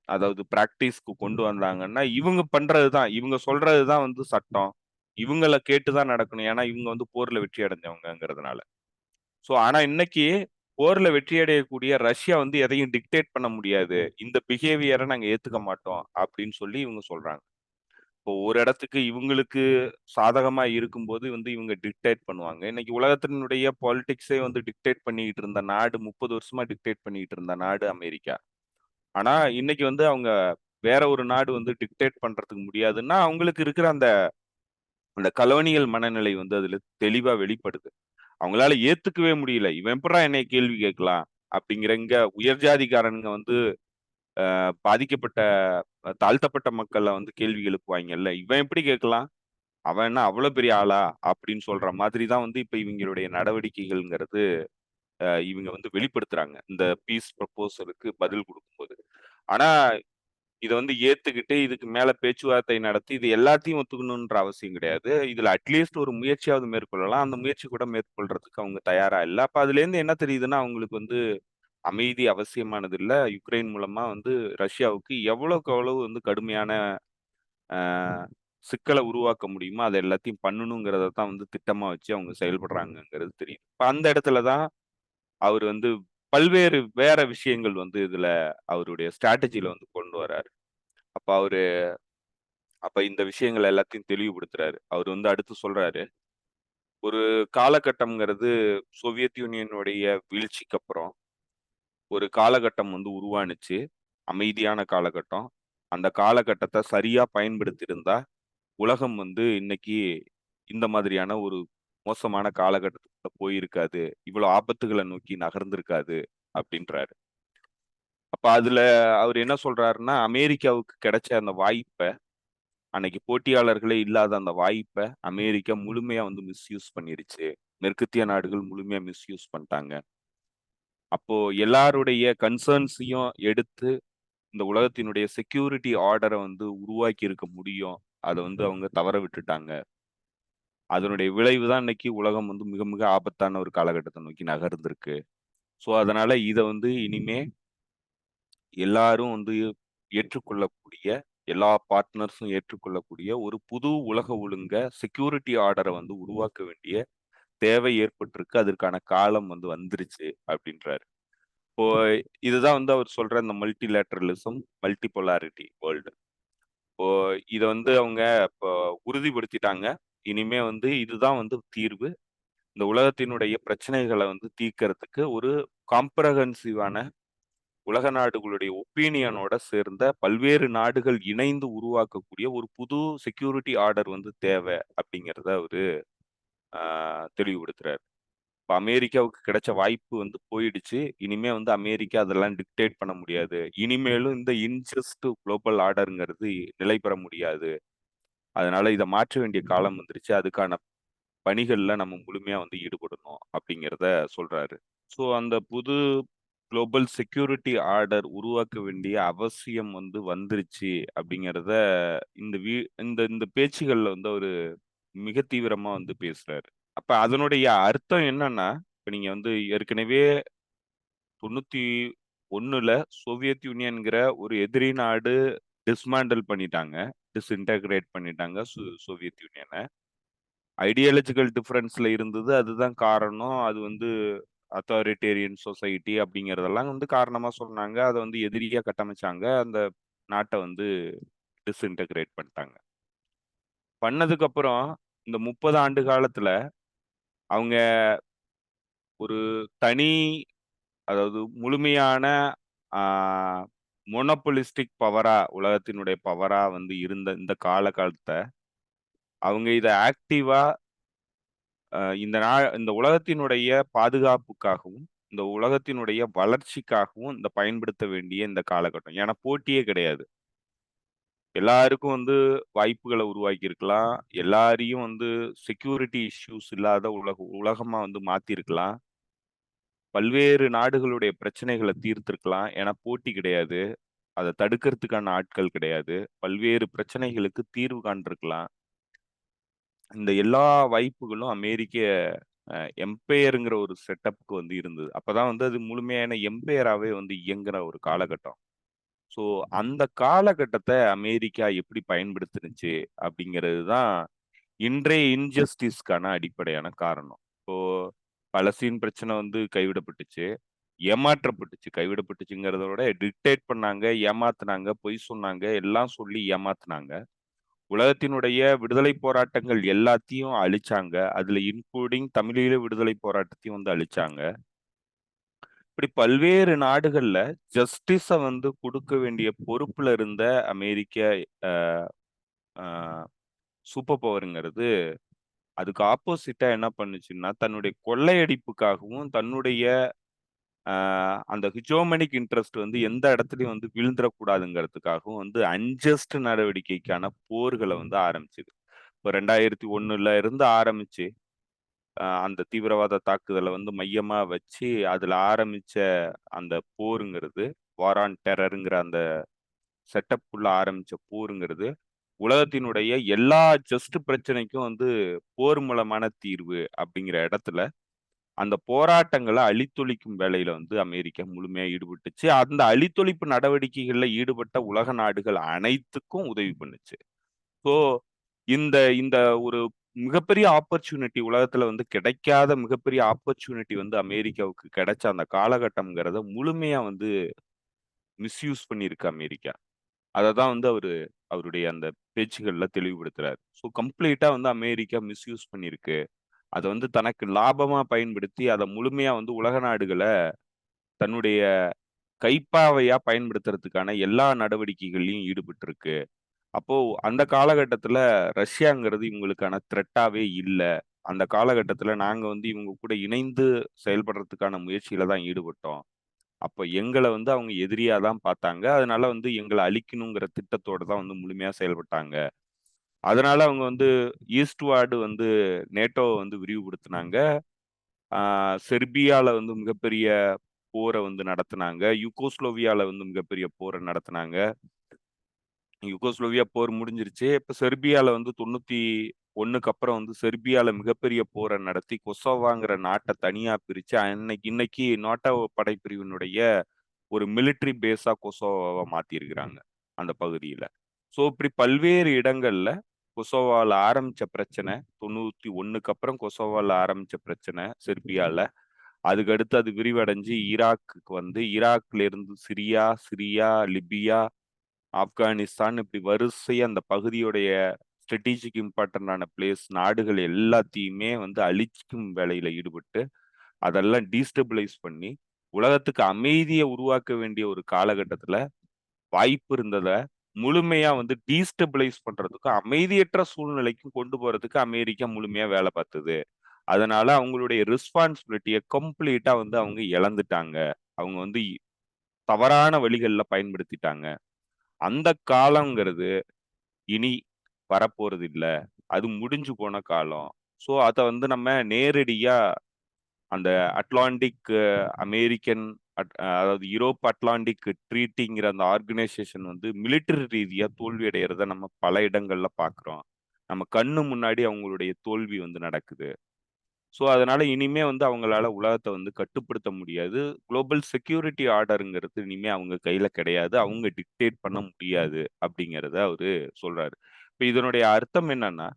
அதாவது பிராக்டிஸ்க்கு கொண்டு வந்தாங்கன்னா, இவங்க பண்றது தான். இவங்க சொல்றது தான் வந்து சட்டம். இவங்கள கேட்டு தான் நடக்கணும். ஏன்னா, இவங்க வந்து போர்ல வெற்றி அடைஞ்சவங்கங்கிறதுனால. ஆனா இன்னைக்கு போர்ல வெற்றி அடையக்கூடிய ரஷ்யா வந்து எதையும் டிக்டேட் பண்ண முடியாது. இந்த பிஹேவியர நாங்க ஏத்துக்க மாட்டோம் அப்படின்னு சொல்லி இவங்க சொல்றாங்க. இப்போ ஒரு இடத்துக்கு இவங்களுக்கு சாதகமா இருக்கும்போது வந்து இவங்க டிக்டேட் பண்ணுவாங்க. இன்னைக்கு உலகத்தினுடைய பாலிடிக்ஸே வந்து டிக்டேட் பண்ணிக்கிட்டு இருந்த நாடு 30 வருஷமா டிக்டேட் பண்ணிக்கிட்டு இருந்த நாடு அமெரிக்கா. ஆனா இன்னைக்கு வந்து அவங்க வேற ஒரு நாடு வந்து டிக்டேட் பண்றதுக்கு முடியாதுன்னா, அவங்களுக்கு இருக்கிற அந்த அந்த கலோனியல் மனநிலை வந்து அதுல தெளிவா வெளிப்படுது. அவங்களால ஏத்துக்கவே முடியல. இவன் எப்புட்றா என்னைய கேள்வி கேட்கலாம்? அப்படிங்கிற இங்க உயர் ஜாதிக்காரனுங்க வந்து பாதிக்கப்பட்ட தாழ்த்தப்பட்ட மக்கள வந்து கேள்வி எழுப்புவாய்ங்கல்ல. இவன் எப்படி கேட்கலாம்? அவன் என்ன அவ்வளோ பெரிய ஆளா? அப்படின்னு சொல்ற மாதிரி தான் வந்து இப்ப இவங்களுடைய நடவடிக்கைகள்ங்கிறது இவங்க வந்து வெளிப்படுத்துறாங்க. இந்த பீஸ் ப்ரொபோசலுக்கு பதில் குடுக்கும்போது. ஆனா, இத வந்து ஏத்துக்கிட்டு இதுக்கு மேல பேச்சுவார்த்தை நடத்தி இது எல்லாத்தையும் ஒத்துக்கணுன்ற அவசியம் கிடையாது. இதுல அட்லீஸ்ட் ஒரு முயற்சியாவது மேற்கொள்ளலாம். அந்த முயற்சி கூட மேற்கொள்றதுக்கு அவங்க தயாரா இல்ல. அப்ப அதுலேருந்து என்ன தெரியுதுன்னா, அவங்களுக்கு வந்து அமைதி அவசியமானது இல்ல. யுக்ரைன் மூலமா வந்து ரஷ்யாவுக்கு எவ்வளவுக்கு எவ்வளவு வந்து கடுமையான அ சிக்கல உருவாக்க முடியுமோ, அத எல்லாத்தையும் பண்ணணுங்கிறத தான் வந்து திட்டமா வச்சு அவங்க செயல்படுறாங்கங்கிறது தெரியுது. இப்ப அந்த இடத்துல தான் அவரு வந்து பல்வேறு வேற விஷயங்கள் வந்து இதுல அவருடைய ஸ்ட்ராட்டஜில வந்து கொண்டு வராரு. அப்ப அவரு அப்ப இந்த விஷயங்கள் எல்லாத்தையும் தெளிவுபடுத்துறாரு. அவரு வந்து அடுத்து சொல்றாரு, ஒரு காலகட்டம்ங்கிறது சோவியத் யூனியனுடைய வீழ்ச்சிக்கு அப்புறம் ஒரு காலகட்டம் வந்து உருவானுச்சு. அமைதியான காலகட்டம். அந்த காலகட்டத்த சரியா பயன்படுத்தியிருந்தா, உலகம் வந்து இன்னைக்கு இந்த மாதிரியான ஒரு மோசமான காலகட்டத்துக்குள்ள போயிருக்காது. இவ்வளோ ஆபத்துகள நோக்கி நகர்ந்திருக்காது அப்படின்றாரு. அப்ப அதுல அவரு என்ன சொல்றாருன்னா, அமெரிக்காவுக்கு கிடைச்ச அந்த வாய்ப்ப, அன்னைக்கு போட்டியாளர்களே இல்லாத அந்த வாய்ப்ப அமெரிக்கா முழுமையா வந்து மிஸ்யூஸ் பண்ணிருச்சு. மேற்கத்திய நாடுகள் முழுமையா மிஸ்யூஸ் பண்ணிட்டாங்க. அப்போ எல்லாருடைய கன்சர்ன்ஸையும் எடுத்து இந்த உலகத்தினுடைய செக்யூரிட்டி ஆர்டர வந்து உருவாக்கி இருக்க முடியும். அத வந்து அவங்க தவற விட்டுட்டாங்க. அதனுடைய விளைவு தான் இன்னைக்கு உலகம் வந்து மிக, மிக ஆபத்தான ஒரு காலகட்டத்த நோக்கி நகர்ந்திருக்கு. ஸோ, அதனால இத வந்து இனிமே எல்லாரும் வந்து ஏற்றுக்கொள்ளக்கூடிய, எல்லா பார்ட்னர்ஸும் ஏற்றுக்கொள்ளக்கூடிய ஒரு புது உலக ஒழுங்க செக்யூரிட்டி ஆர்டர வந்து உருவாக்க வேண்டிய தேவை ஏற்பட்டிருக்கு. அதற்கான காலம் வந்து வந்துருச்சு அப்டின்றாரு. இப்போ இதுதான் வந்து அவர் சொல்ற இந்த மல்டிலேட்டரலிசம், மல்டிபோலாரிட்டி வேர்ல்டு. இப்போ இத வந்து அவங்க இப்போ உறுதிப்படுத்திட்டாங்க. இனிமே வந்து இதுதான் வந்து தீர்வு. இந்த உலகத்தினுடைய பிரச்சனைகள வந்து தீர்க்கறதுக்கு ஒரு காம்ப்ரஹென்சிவான உலக நாடுகளுடைய ஒப்பீனியனோட சேர்ந்த பல்வேறு நாடுகள் இணைந்து உருவாக்கக்கூடிய ஒரு புது செக்யூரிட்டி ஆர்டர் வந்து தேவை அப்படிங்கிறத அவரு ஆ தெளிவுபடுத்துறாரு. இப்ப அமெரிக்காவுக்கு கிடைச்ச வாய்ப்பு வந்து போயிடுச்சு. இனிமே வந்து அமெரிக்கா அதெல்லாம் டிக்டேட் பண்ண முடியாது. இனிமேலும் இந்த இன்ஜஸ்ட் குளோபல் ஆர்டர்ங்கிறது நிலை பெற முடியாது. அதனால இத மாற்ற வேண்டிய காலம் வந்துருச்சு. அதுக்கான பணிகள்ல நம்ம முழுமையா வந்து ஈடுபடணும் அப்படிங்கிறத சொல்றாரு. ஸோ அந்த புது குளோபல் செக்யூரிட்டி ஆர்டர் உருவாக்க வேண்டிய அவசியம் வந்து வந்துருச்சு அப்படிங்கிறத இந்த இந்த இந்த பேச்சுகள்ல வந்து அவரு மிக தீவிரமா வந்து பேசுறாரு. அப்ப அதனுடைய அர்த்தம் என்னன்னா, இப்ப நீங்க வந்து ஏற்கனவே 91ல சோவியத் யூனியன்ங்கிற ஒரு எதிரி நாடு டிஸ்மேண்டில் பண்ணிட்டாங்க. டிஸ்இன்டகிரேட் பண்ணிட்டாங்க சோவியத் யூனியன. ஐடியாலஜிக்கல் டிஃபரன்ஸ்ல இருந்தது. அதுதான் காரணம். அது வந்து அத்தாரிட்டேரியன் சொசைட்டி அப்படிங்கிறதெல்லாம் வந்து காரணமா சொன்னாங்க. அத வந்து எதிரியா கட்டமைச்சாங்க. அந்த நாட்ட வந்து டிஸ்இன்டகிரேட் பண்ணிட்டாங்க. பண்ணதுக்கு அப்புறம் இந்த 30 ஆண்டு காலத்துல அவங்க ஒரு தனி அதாவது முழுமையான ஆ மோனோபோலிஸ்டிக் பவரா உலகத்தினுடைய பவரா வந்து இருந்த இந்த காலகட்டத்த அவங்க இத ஆக்டிவா இந்த உலகத்தினுடைய பாதுகாப்புக்காகவும், இந்த உலகத்தினுடைய வளர்ச்சிக்காகவும் இந்த பயன்படுத்த வேண்டிய இந்த காலகட்டம். ஏன்னா போட்டியே கிடையாது. எல்லாருக்கும் வந்து வாய்ப்புகள உருவாக்கியிருக்கலாம். எல்லாரையும் வந்து செக்யூரிட்டி இஷ்யூஸ் இல்லாத உலகமா வந்து மாத்தியிருக்கலாம். பல்வேறு நாடுகளுடைய பிரச்சனைகள தீர்த்திருக்கலாம். ஏன்னா போட்டி கிடையாது. அத தடுக்கிறதுக்கான ஆட்கள் கிடையாது. பல்வேறு பிரச்சனைகளுக்கு தீர்வு காண்டிருக்கலாம். இந்த எல்லா வாய்ப்புகளும் அமெரிக்க எம்பையர்ங்கிற ஒரு செட்டப்க்கு வந்து இருந்தது. அப்பதான் வந்து அது முழுமையான எம்பையராவே வந்து இயங்குற ஒரு காலகட்டம். ஸோ அந்த காலகட்டத்த அமெரிக்கா எப்படி பயன்படுத்துனுச்சு அப்படிங்கிறது தான் இன்றைய இன்ஜஸ்டிஸ்க்கான அடிப்படையான காரணம். இப்போ பலஸ்தீன் பிரச்சனை வந்து கைவிடப்பட்டுச்சு. ஏமாற்றப்பட்டுச்சு. கைவிடப்பட்டுச்சுங்கிறத விட டிக்டேட் பண்ணாங்க, ஏமாத்துனாங்க, பொய் சொன்னாங்க, எல்லாம் சொல்லி ஏமாத்துனாங்க. உலகத்தினுடைய விடுதலை போராட்டங்கள் எல்லாத்தையும் அழிச்சாங்க. அதுல இன்க்ளூடிங் தமிழீழ விடுதலை போராட்டத்தையும் வந்து அழிச்சாங்க. இப்படி பல்வேறு நாடுகள்ல ஜஸ்டிஸ வந்து குடுக்க வேண்டிய பொறுப்புல இருந்த அமெரிக்க அ அ சூப்பர் பவர்ங்கிறது, அதுக்கு ஆப்போசிட்டா என்ன பண்ணுச்சுன்னா, தன்னுடைய கொள்ளையடிப்புக்காகவும், தன்னுடைய அ அந்த ஹிஜோமெனிக் இன்ட்ரெஸ்ட் வந்து எந்த இடத்துலயும் வந்து வீழ்ந்துறக்கூடாதுங்கிறதுக்காகவும் வந்து அன்ஜஸ்ட் நடவடிக்கைக்கான போர்கள வந்து ஆரம்பிச்சது. இப்ப 2001ல இருந்து ஆரம்பிச்சு, அந்த தீவிரவாத தாக்குதல வந்து மையமா வச்சு, அதுல ஆரம்பிச்ச அந்த போருங்கிறது, வார் ஆன் டெரர்ங்கிற அந்த செட்டப்க்குள்ள ஆரம்பிச்ச போருங்கிறது, உலகத்தினுடைய எல்லா ஜஸ்ட் பிரச்சனைக்கும் வந்து போர் மூலமான தீர்வு அப்படிங்கிற இடத்துல, அந்த போராட்டங்கள அழித்தொழிக்கும் வேலையில வந்து அமெரிக்கா முழுமையா ஈடுபட்டுச்சு. அந்த அழித்தொழிப்பு நடவடிக்கைகள்ல ஈடுபட்ட உலக நாடுகள் அனைத்துக்கும் உதவி பண்ணுச்சு. ஸோ, இந்த இந்த ஒரு மிகப்பெரிய ஆப்பர்ச்சுனிட்டி உலகத்துல வந்து கிடைக்காத மிகப்பெரிய ஆப்பர்ச்சுனிட்டி வந்து அமெரிக்காவுக்கு கிடைச்ச அந்த காலகட்டம்ங்கிறத முழுமையா வந்து மிஸ்யூஸ் பண்ணியிருக்கு அமெரிக்கா. அததான் வந்து அவருடைய அந்த பேச்சுகள்ல தெளிவுபடுத்துறாரு. ஸோ கம்ப்ளீட்டா வந்து அமெரிக்கா மிஸ்யூஸ் பண்ணியிருக்கு. அத வந்து தனக்கு லாபமா பயன்படுத்தி, அத முழுமையா வந்து உலக நாடுகள தன்னுடைய கைப்பாவையா பயன்படுத்துறதுக்கான எல்லா நடவடிக்கைகள்லயும் ஈடுபட்டிருக்கு. அப்போ அந்த காலகட்டத்தில ரஷ்யாங்கிறது இவங்களுக்கான த்ரெட்டாவே இல்ல. அந்த காலகட்டத்தில நாங்க வந்து இவங்க கூட இணைந்து செயல்படுறதுக்கான முயற்சியில தான் ஈடுபட்டோம். அப்ப எங்கள வந்து அவங்க எதிரியா தான் பார்த்தாங்க. அதனால வந்து எங்கள அழிக்கணுங்கிற திட்டத்தோட தான் வந்து முழுமையா செயல்பட்டாங்க. அதனால அவங்க வந்து ஈஸ்ட்வார்டு வந்து நேட்டோவ வந்து விரிவுபடுத்துனாங்க. ஆ செர்பியால வந்து மிகப்பெரிய போர வந்து நடத்துனாங்க. யுகோஸ்லோவியால வந்து மிகப்பெரிய போர நடத்துனாங்க. யுகோஸ்லோவியா போர் முடிஞ்சிருச்சு. இப்ப செர்பியால வந்து 91க்கு அப்புறம் வந்து செர்பியால மிகப்பெரிய போர நடத்தி கொசோவாங்கிற நாட்ட தனியா பிரிச்சு, இன்னைக்கு நாட்டோ படைப்பிரிவினுடைய ஒரு மிலிட்டரி பேஸா கொசோவாவ மாத்தியிருக்கிறாங்க, அந்த பகுதியில. ஸோ இப்படி பல்வேறு இடங்கள்ல கொசோவால ஆரம்பிச்ச பிரச்சனை, 91க்கு அப்புறம் கொசோவால ஆரம்பிச்ச பிரச்சனை செர்பியால. அதுக்கு அடுத்து அது விரிவடைஞ்சு ஈராக்குக்கு வந்து, ஈராக்ல இருந்து சிரியா, லிபியா, ஆப்கானிஸ்தான் இப்படி வரிசையா அந்த பகுதியுடைய ஸ்ட்ராடஜிக் இம்பார்ட்டன்டான நாடுகள் எல்லாத்தையுமே வந்து அழிக்கும் வேலையில ஈடுபட்டு, அதெல்லாம் டீஸ்டபிளைஸ் பண்ணி, உலகத்துக்கு அமைதிய உருவாக்க வேண்டிய ஒரு காலகட்டத்துல வாய்ப்பு இருந்தத, முழுமையா வந்து டீஸ்டபிளைஸ் பண்றதுக்கும், அமைதியற்ற சூழ்நிலைக்கும் கொண்டு போறதுக்கு அமெரிக்கா முழுமையா வேலை பார்த்தது. அதனால அவங்களுடைய ரெஸ்பான்சிபிலிட்டிய கம்ப்ளீட்டா வந்து அவங்க இழந்துட்டாங்க. அவங்க வந்து தவறான வழிகள்ல பயன்படுத்திட்டாங்க. அந்த காலம்ங்கிறது இனி வரப்போறதில்ல. அது முடிஞ்சு போன காலம். ஸோ அத வந்து நம்ம நேரடியா அந்த அட்லாண்டிக் அமெரிக்கன் அதாவது யூரோப் அட்லாண்டிக் ட்ரீட்டிங்கிற அந்த ஆர்கனைசேஷன் வந்து மிலிட்டரி ரீதியா தோல்வி அடையறத நம்ம பல இடங்கள்ல பார்க்கிறோம். நம்ம கண்ணு முன்னாடி அவங்களுடைய தோல்வி வந்து நடக்குது. ஸோ அதனால இனிமே வந்து அவங்களால உலகத்த வந்து கட்டுப்படுத்த முடியாது. குளோபல் செக்யூரிட்டி ஆர்டர்ங்கிறது இனிமே அவங்க கையில கிடையாது. அவங்க டிக்டேட் பண்ண முடியாது அப்படிங்கிறத அவரு சொல்றாரு. இப்ப இதனுடைய அர்த்தம் என்னன்னா,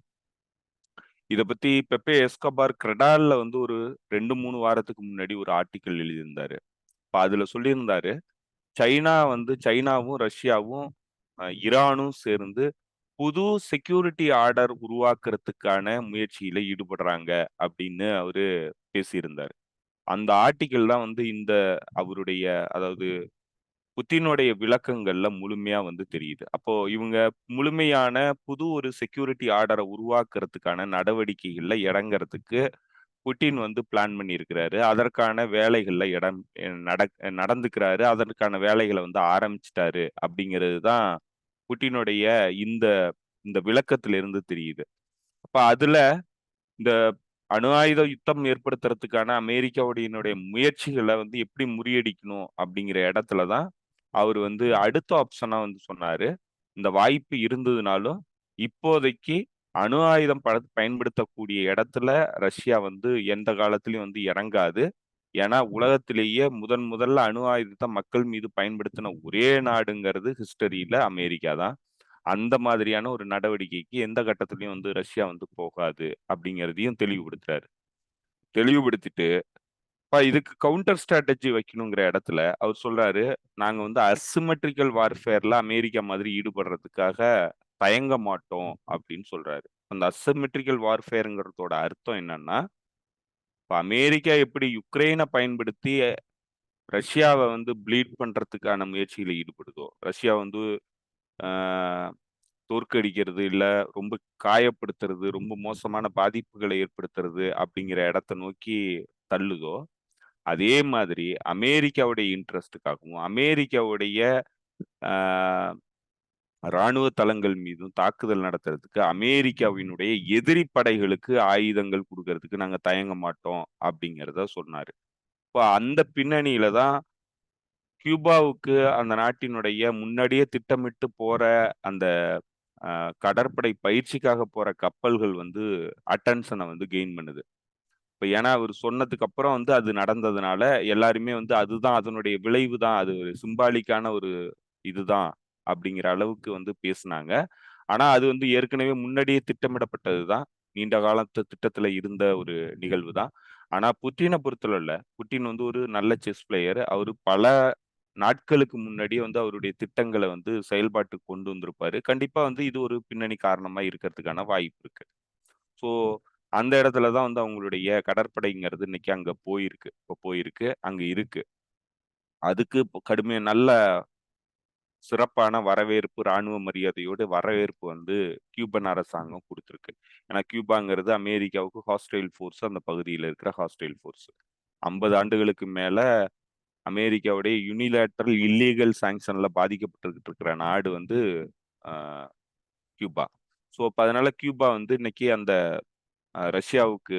இத பத்தி பெப்பே எஸ்கோபார் கிரெடால்ல வந்து ஒரு 2, 3 வாரத்துக்கு முன்னாடி ஒரு ஆர்டிக்கிள் எழுதியிருந்தாரு. அப்ப அதுல சொல்லியிருந்தாரு, சைனாவும், ரஷ்யாவும், ஈரானும் சேர்ந்து புது செக்யூரிட்டி ஆர்டர் உருவாக்குறதுக்கான முயற்சியில ஈடுபடுறாங்க அப்படின்னு அவரு பேசியிருந்தாரு. அந்த ஆர்டிக்கிள் தான் வந்து அவருடைய அதாவது புத்தினுடைய விளக்கங்கள்ல முழுமையா வந்து தெரியுது. அப்போ இவங்க முழுமையான புது ஒரு செக்யூரிட்டி ஆர்டர உருவாக்குறதுக்கான நடவடிக்கைகள்ல இறங்கறதுக்கு புட்டின் வந்து பிளான் பண்ணியிருக்கிறாரு. அதற்கான வேலைகள்ல நடந்துக்கிறாரு. அதற்கான வேலைகள வந்து ஆரம்பிச்சுட்டாரு அப்படிங்கிறது தான் புட்டினுடைய இந்த இந்த விளக்கத்திலிருந்து தெரியுது. அப்ப அதுல இந்த அணு ஆயுத யுத்தம் ஏற்படுத்துறதுக்கான அமெரிக்காவுடையனுடைய முயற்சிகள வந்து எப்படி முறியடிக்கணும் அப்படிங்கிற இடத்துல தான் அவரு வந்து அடுத்த ஆப்ஷனா வந்து சொன்னாரு. இந்த வாய்ப்பு இருந்ததுனாலும், இப்போதைக்கு அணு ஆயுதம் பயன்படுத்தக்கூடிய இடத்துல ரஷ்யா வந்து எந்த காலத்திலயும் வந்து இறங்காது. ஏன்னா, உலகத்திலேயே முதல்ல அணு ஆயுதத்த மக்கள் மீது பயன்படுத்தின ஒரே நாடுங்கிறது ஹிஸ்டரியில அமெரிக்கா தான். அந்த மாதிரியான ஒரு நடவடிக்கைக்கு எந்த கட்டத்திலயும் வந்து ரஷ்யா வந்து போகாது அப்படிங்கிறதையும் தெளிவுபடுத்துறாரு. தெளிவுபடுத்திட்டு, இதுக்கு கவுண்டர் ஸ்ட்ராட்டஜி வைக்கணுங்கிற இடத்துல அவர் சொல்றாரு, நாங்க வந்து அசிமெட்ரிக்கல் வார்ஃபேர்ல அமெரிக்கா மாதிரி ஈடுபடுறதுக்காக தயங்க மாட்டோம் அப்படின்னு சொல்றாரு. அந்த அசிமெட்ரிக்கல் வார்ஃபேர்ங்கிறதோட அர்த்தம் என்னன்னா, இப்ப அமெரிக்கா எப்படி யுக்ரைனை பயன்படுத்தி ரஷ்யாவை வந்து ப்ளீட் பண்றதுக்கான முயற்சியில ஈடுபடுதோ, ரஷ்யா வந்து ஆஹ், தோற்கடிக்கிறது, இல்ல ரொம்ப காயப்படுத்துறது, ரொம்ப மோசமான பாதிப்புகளை ஏற்படுத்துறது அப்படிங்கிற இடத்தை நோக்கி தள்ளுதோ, அதே மாதிரி அமெரிக்காவுடைய இன்ட்ரெஸ்ட்டுக்காகவும், அமெரிக்காவுடைய ஆஹ், ராணுவ தளங்கள் மீதும் தாக்குதல் நடத்துறதுக்கு, அமெரிக்காவினுடைய எதிரி படைகளுக்கு ஆயுதங்கள் குடுக்கறதுக்கு நாங்க தயங்க மாட்டோம் அப்படிங்கிறத சொன்னாரு. இப்போ அந்த பின்னணியில தான் கியூபாவுக்கு அந்த நாட்டினுடைய முன்னாடியே திட்டமிட்டு போற அந்த கடற்படை பயிற்சிக்காக போற கப்பல்கள் வந்து அட்டென்ஷனை வந்து கெயின் பண்ணுது. இப்ப ஏன்னா அவரு சொன்னதுக்கு அப்புறம் வந்து அது நடந்ததுனால எல்லாருமே வந்து அதுதான் அதனுடைய விளைவு தான். அது ஒரு சிம்பாலிக்கான ஒரு இதுதான் அப்படிங்கிற அளவுக்கு வந்து பேசுனாங்க. ஆனா அது வந்து ஏற்கனவே முன்னாடியே திட்டமிடப்பட்டது தான். நீண்ட காலத்து திட்டத்துல இருந்த ஒரு நிகழ்வு தான். ஆனா புட்டின பொறுத்தளவுல, புட்டின் வந்து ஒரு நல்ல செஸ் பிளேயர். அவரு பல நாட்களுக்கு முன்னாடியே வந்து அவருடைய திட்டங்கள வந்து செயல்பாட்டுக்கு கொண்டு வந்திருப்பாரு. கண்டிப்பா வந்து இது ஒரு பின்னணி காரணமா இருக்கிறதுக்கான வாய்ப்பு இருக்கு. ஸோ அந்த இடத்துல தான் வந்து அவங்களுடைய கடற்படைங்கிறது இன்னைக்கு அங்க போயிருக்கு. இப்ப போயிருக்கு. அங்க இருக்கு. அதுக்கு கடுமையா நல்ல சிறப்பான வரவேற்பு, ராணுவ மரியாதையோடு வரவேற்பு வந்து கியூபன் அரசாங்கம் குடுத்திருக்கு. ஏன்னா கியூபாங்கிறது அமெரிக்காவுக்கு ஹாஸ்டைல் ஃபோர்ஸ், அந்த பகுதியில இருக்கிற ஹாஸ்டைல் ஃபோர்ஸ். 50 ஆண்டுகளுக்கு மேல அமெரிக்காவுடைய யுனிலேட்டரல் இல்லீகல் சாங்ஷன்ல பாதிக்கப்பட்டுகிட்டு இருக்கிற நாடு வந்து அ கியூபா. ஸோ அப்ப அதனால கியூபா வந்து இன்னைக்கு அந்த ரஷ்யாவுக்கு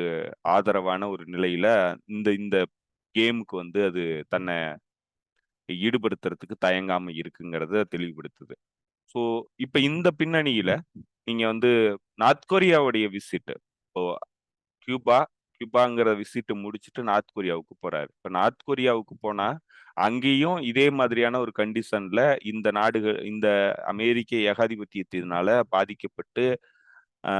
ஆதரவான ஒரு நிலையில இந்த இந்த கேமுக்கு வந்து அது தன்ன ஈடுபடுத்துறதுக்கு தயங்காம இருக்குங்கிறத தெளிவுபடுத்துது. ஸோ இப்ப இந்த பின்னணியில நீங்க வந்து நார்த் கொரியாவுடைய விசிட். இப்போ கியூபா, கியூபாங்கிற விசிட் முடிச்சுட்டு நார்த் கொரியாவுக்கு போறாரு. இப்ப நார்த் கொரியாவுக்கு போனா, அங்கேயும் இதே மாதிரியான ஒரு கண்டிஷன்ல இந்த நாடுகள் இந்த அமெரிக்க ஏகாதிபத்தியத்தினால பாதிக்கப்பட்டு, ஆ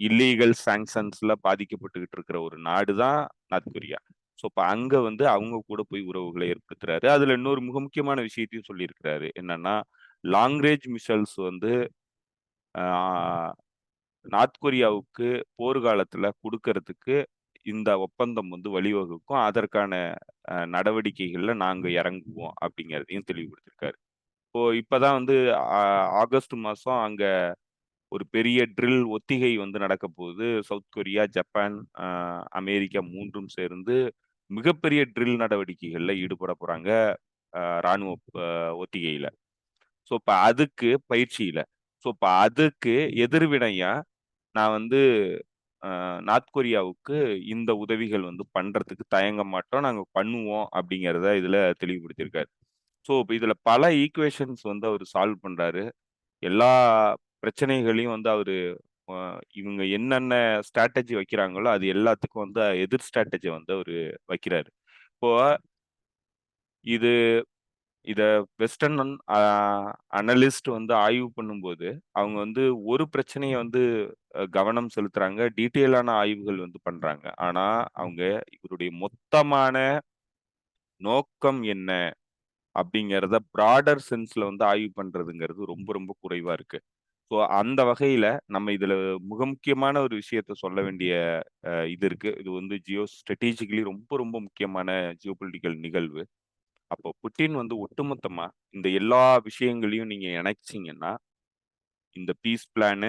இல்லீகல் சாங்ஷன்ஸ்ல பாதிக்கப்பட்டுகிட்டு இருக்கிற ஒரு நாடு தான் நார்த் கொரியா. ஸோ இப்ப அங்க வந்து அவங்க கூட போய் உறவுகளை ஏற்படுத்துறாரு. அதுல இன்னொரு மிக முக்கியமான விஷயத்தையும் சொல்லியிருக்கிறாரு. என்னன்னா, லாங் ரேஞ்ச் மிசைல்ஸ் வந்து ஆ நார்த் கொரியாவுக்கு போர்க்காலத்துல குடுக்கறதுக்கு இந்த ஒப்பந்தம் வந்து வழிவகுக்கும். அதற்கான நடவடிக்கைகள்ல நாங்க இறங்குவோம் அப்படிங்கிறதையும் தெளிவுபடுத்தியிருக்காரு. இப்போ இப்பதான் வந்து ஆ ஆகஸ்ட் மாசம் அங்க ஒரு பெரிய ட்ரில் ஒத்திகை வந்து நடக்கப் போகுது. சவுத் கொரியா, ஜப்பான், அமெரிக்கா 3ம் சேர்ந்து மிகப்பெரிய ட்ரில் நடவடிக்கைகள்ல ஈடுபட போறாங்க. ராணுவ அ ஒத்திகையில. ஸோ இப்ப அதுக்கு பயிற்சியில. ஸோ இப்ப அதுக்கு எதிர்வினையா நான் வந்து நார்த் கொரியாவுக்கு இந்த உதவிகள் வந்து பண்றதுக்கு தயங்க மாட்டோம். நாங்க பண்ணுவோம் அப்படிங்கிறத இதுல தெளிவுபடுத்தியிருக்காரு. ஸோ இப்ப இதுல பல ஈக்குவேஷன்ஸ் வந்து அவரு சால்வ் பண்றாரு. எல்லா பிரச்சனைகளையும் வந்து அவரு அ இவங்க என்னென்ன ஸ்ட்ராட்டஜி வைக்கிறாங்களோ, அது எல்லாத்துக்கும் வந்து எதிர் ஸ்ட்ராட்டஜி வந்து அவரு வைக்கிறாரு. இப்போ இது இத வெஸ்டர்ன் அனலிஸ்ட் வந்து ஆய்வு பண்ணும்போது, அவங்க வந்து ஒரு பிரச்சனைய வந்து கவனம் செலுத்துறாங்க. டீட்டெயிலான ஆய்வுகள் வந்து பண்றாங்க. ஆனா, அவங்க இவருடைய மொத்தமான நோக்கம் என்ன? அப்படிங்கிறத பிராடர் சென்ஸ்ல வந்து ஆய்வு பண்றதுங்கிறது ரொம்ப ரொம்ப குறைவா இருக்கு. ஸோ அந்த வகையில நம்ம இதுல மிக முக்கியமான ஒரு விஷயத்த சொல்ல வேண்டிய இது இருக்கு. இது வந்து ஸ்ட்ராட்டஜிக்கலி ரொம்ப ரொம்ப முக்கியமான ஜியோபொலிட்டிக்கல் நிகழ்வு. அப்போ புட்டின் வந்து ஒட்டுமொத்தமா இந்த எல்லா விஷயங்களையும் நீங்க இணைச்சீங்கன்னா, இந்த பீஸ் பிளான்,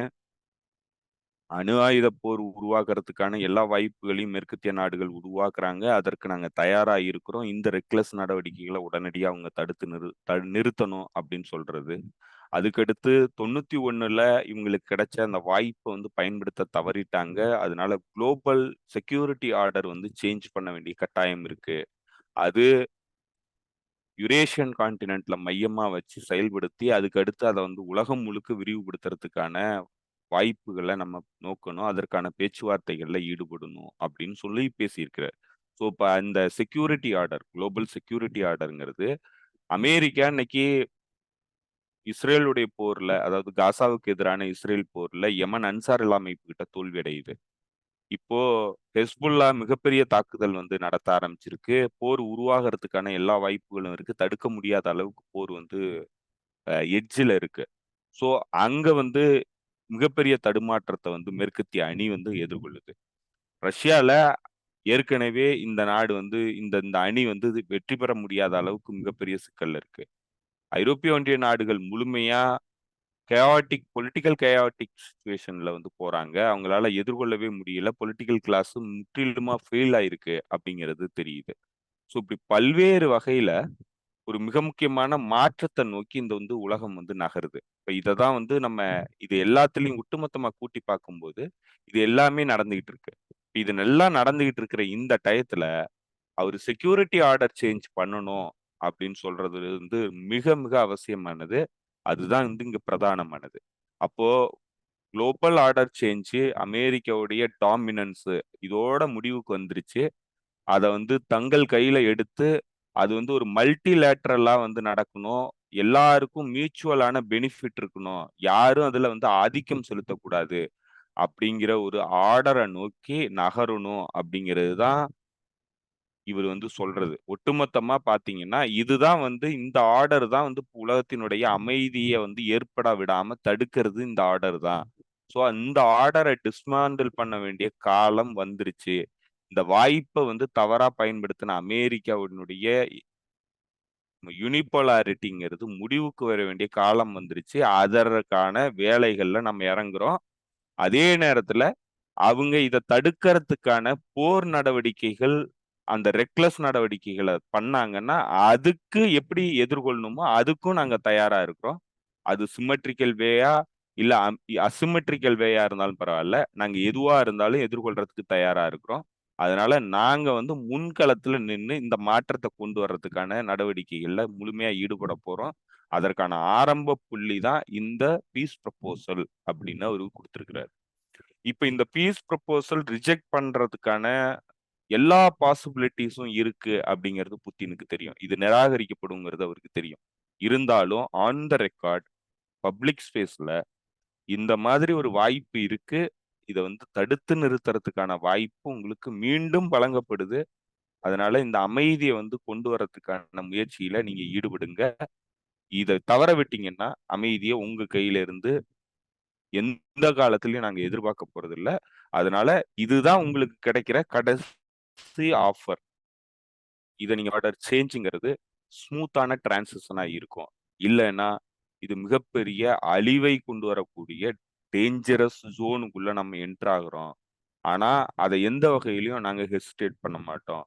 அணு ஆயுத போர் உருவாக்குறதுக்கான எல்லா வாய்ப்புகளையும் மேற்கத்திய நாடுகள் உருவாக்குறாங்க. அதற்கு நாங்க தயாரா இருக்கிறோம். இந்த ரெக்லெஸ் நடவடிக்கைகள உடனடியா அவங்க தடுத்து நிறுத்தணும் அப்படின்னு சொல்றது. அதுக்கடுத்து 91ல இவங்களுக்கு கிடைச்ச அந்த வாய்ப்ப வந்து பயன்படுத்த தவறிட்டாங்க. அதனால குளோபல் செக்யூரிட்டி ஆர்டர் வந்து சேஞ்ச் பண்ண வேண்டிய கட்டாயம் இருக்கு. அது யுரேஷியன் கான்டினென்ட்ல மையமா வச்சு செயல்படுத்தி, அதுக்கு அடுத்து அத வந்து உலகம் முழுக்க விரிவுபடுத்துறதுக்கான வாய்ப்புகள நம்ம நோக்கணும். அதற்கான பேச்சுவார்த்தைகள்ல ஈடுபடணும் அப்படின்னு சொல்லி பேசியிருக்கிறார். ஸோ, இப்ப அந்த செக்யூரிட்டி ஆர்டர், குளோபல் செக்யூரிட்டி ஆர்டர்ங்கிறது அமெரிக்கா இன்னைக்கு இஸ்ரேலுடைய போர்ல, அதாவது காசாவுக்கு எதிரான இஸ்ரேல் போர்ல யமன் அன்சாருல்லா அமைப்பு கிட்ட தோல்வி அடையுது. இப்போ ஹெஸ்புல்லா மிகப்பெரிய தாக்குதல் வந்து நடத்த ஆரம்பிச்சிருக்கு. போர் உருவாகுறதுக்கான எல்லா வாய்ப்புகளும் இருக்கு. தடுக்க முடியாத அளவுக்கு போர் வந்து எட்ஜ்ல இருக்கு. ஸோ அங்க வந்து மிகப்பெரிய தடுமாற்றத்தை வந்து மேற்கத்திய அணி வந்து எதிர்கொள்ளுது. ரஷ்யால ஏற்கனவே இந்த நாடு வந்து இந்த இந்த அணி வந்து வெற்றி பெற முடியாத அளவுக்கு மிகப்பெரிய சிக்கல்ல இருக்கு. ஐரோப்பிய ஒன்றிய நாடுகள் முழுமையா பொலிட்டிக்கல் கயாட்டிக் சுச்சுவேஷன்ல வந்து போறாங்க. அவங்களால எதிர்கொள்ளவே முடியல. பொலிட்டிக்கல் கிளாஸ் முற்றிலுமா ஃபெயில் ஆயிருக்கு அப்படிங்கிறது தெரியுது. ஸோ இப்படி பல்வேறு வகையில ஒரு மிக முக்கியமான மாற்றத்தை நோக்கி இந்த வந்து உலகம் வந்து நகருது. இப்ப இததான் வந்து நம்ம இது எல்லாத்துலயும் ஒட்டுமொத்தமா கூட்டி பார்க்கும்போது, இது எல்லாமே நடந்துகிட்டு இருக்கு. இது நல்லா நடந்துகிட்டு இருக்கிற இந்த டயத்துல அவரு செக்யூரிட்டி ஆர்டர் சேஞ்ச் பண்ணணும் அப்படின்னு சொல்றது வந்து மிக மிக அவசியமானது. அதுதான் வந்து இங்க பிரதானமானது. அப்போ குளோபல் ஆர்டர் சேஞ்ச் அமெரிக்காவுடைய டாமினன்ஸ் இதோட முடிவுக்கு வந்துருச்சு. அத வந்து தங்கள் கையில எடுத்து அது வந்து ஒரு மல்டிலேட்ரலா வந்து நடக்கணும். எல்லாருக்கும் மியூச்சுவலான பெனிஃபிட் இருக்கணும். யாரும் அதுல வந்து ஆதிக்கம் செலுத்தக்கூடாது. அப்படிங்கிற ஒரு ஆர்டர நோக்கி நகரணும் அப்படிங்கிறது தான் இவர் வந்து சொல்றது. ஒட்டுமொத்தமா பார்த்தீங்கன்னா, இதுதான் வந்து இந்த ஆர்டர் தான் வந்து உலகத்தினுடைய அமைதிய வந்து ஏற்பட விடாம தடுக்கிறது இந்த ஆர்டர் தான். ஸோ இந்த ஆர்டர டிஸ்மாண்டில் பண்ண வேண்டிய காலம் வந்துருச்சு. இந்த வாய்ப்ப வந்து தவறா பயன்படுத்தின அமெரிக்காவினுடைய யூனிபோலாரிட்டிங்கிறது முடிவுக்கு வர வேண்டிய காலம் வந்துருச்சு. அதற்கான வேலைகள்ல நம்ம இறங்குறோம். அதே நேரத்துல அவங்க இத தடுக்கிறதுக்கான போர் நடவடிக்கைகள், அந்த ரெக்லெஸ் நடவடிக்கைகள பண்ணாங்கன்னா, அதுக்கு எப்படி எதிர்கொள்ளணுமோ, அதுக்கும் நாங்க தயாரா இருக்கிறோம். அது சிம்மெட்ரிக்கல் வேயா, இல்ல அசிம்மெட்ரிக்கல் வேயா இருந்தாலும் பரவால்ல. நாங்க எதுவா இருந்தாலும் எதிர்கொள்றதுக்கு தயாரா இருக்கிறோம். அதனால நாங்க வந்து முன்களத்துல நின்னு இந்த மாற்றத்த கொண்டு வர்றதுக்கான நடவடிக்கைகள்ல முழுமையா ஈடுபட போறோம். அதற்கான ஆரம்ப புள்ளி தான் இந்த பீஸ் ப்ரொபோசல் அப்படின்னு அவரு குடுத்திருக்கிறாரு. இப்ப இந்த பீஸ் ப்ரொபோசல் ரிஜெக்ட் பண்றதுக்கான எல்லா பாசிபிலிட்டீஸும் இருக்கு அப்படிங்கிறது புத்தினுக்கு தெரியும். இது நிராகரிக்கப்படுங்கிறது அவருக்கு தெரியும். இருந்தாலும் ஆன் த ரெக்கார்ட் பப்ளிக் ஸ்பேஸ்ல இந்த மாதிரி ஒரு வாய்ப்பு இருக்கு. இத வந்து தடுத்து நிறுத்துறதுக்கான வாய்ப்பு உங்களுக்கு மீண்டும் வழங்கப்படுது. அதனால இந்த அமைதிய வந்து கொண்டு வரதுக்கான முயற்சியில நீங்க ஈடுபடுங்க. இத தவற விட்டீங்கன்னா, அமைதிய உங்க கையில இருந்து எந்த காலத்திலயும் நாங்க எதிர்பார்க்க போறதில்ல. அதனால இதுதான் உங்களுக்கு கிடைக்கிற கடைசி ஆஃபர். இத நீங்க ஆர்டர் சேஞ்சுங்கிறது ஸ்மூத்தான டிரான்சிஷனா இருக்கும். இல்லன்னா, இது மிகப்பெரிய அழிவை கொண்டு வரக்கூடிய டேஞ்சரஸ் ஜோனுக்குள்ள நம்ம என்டர் ஆகுறோம். ஆனா, அத எந்த வகையிலயும் நாங்க ஹெசிடேட் பண்ண மாட்டோம்.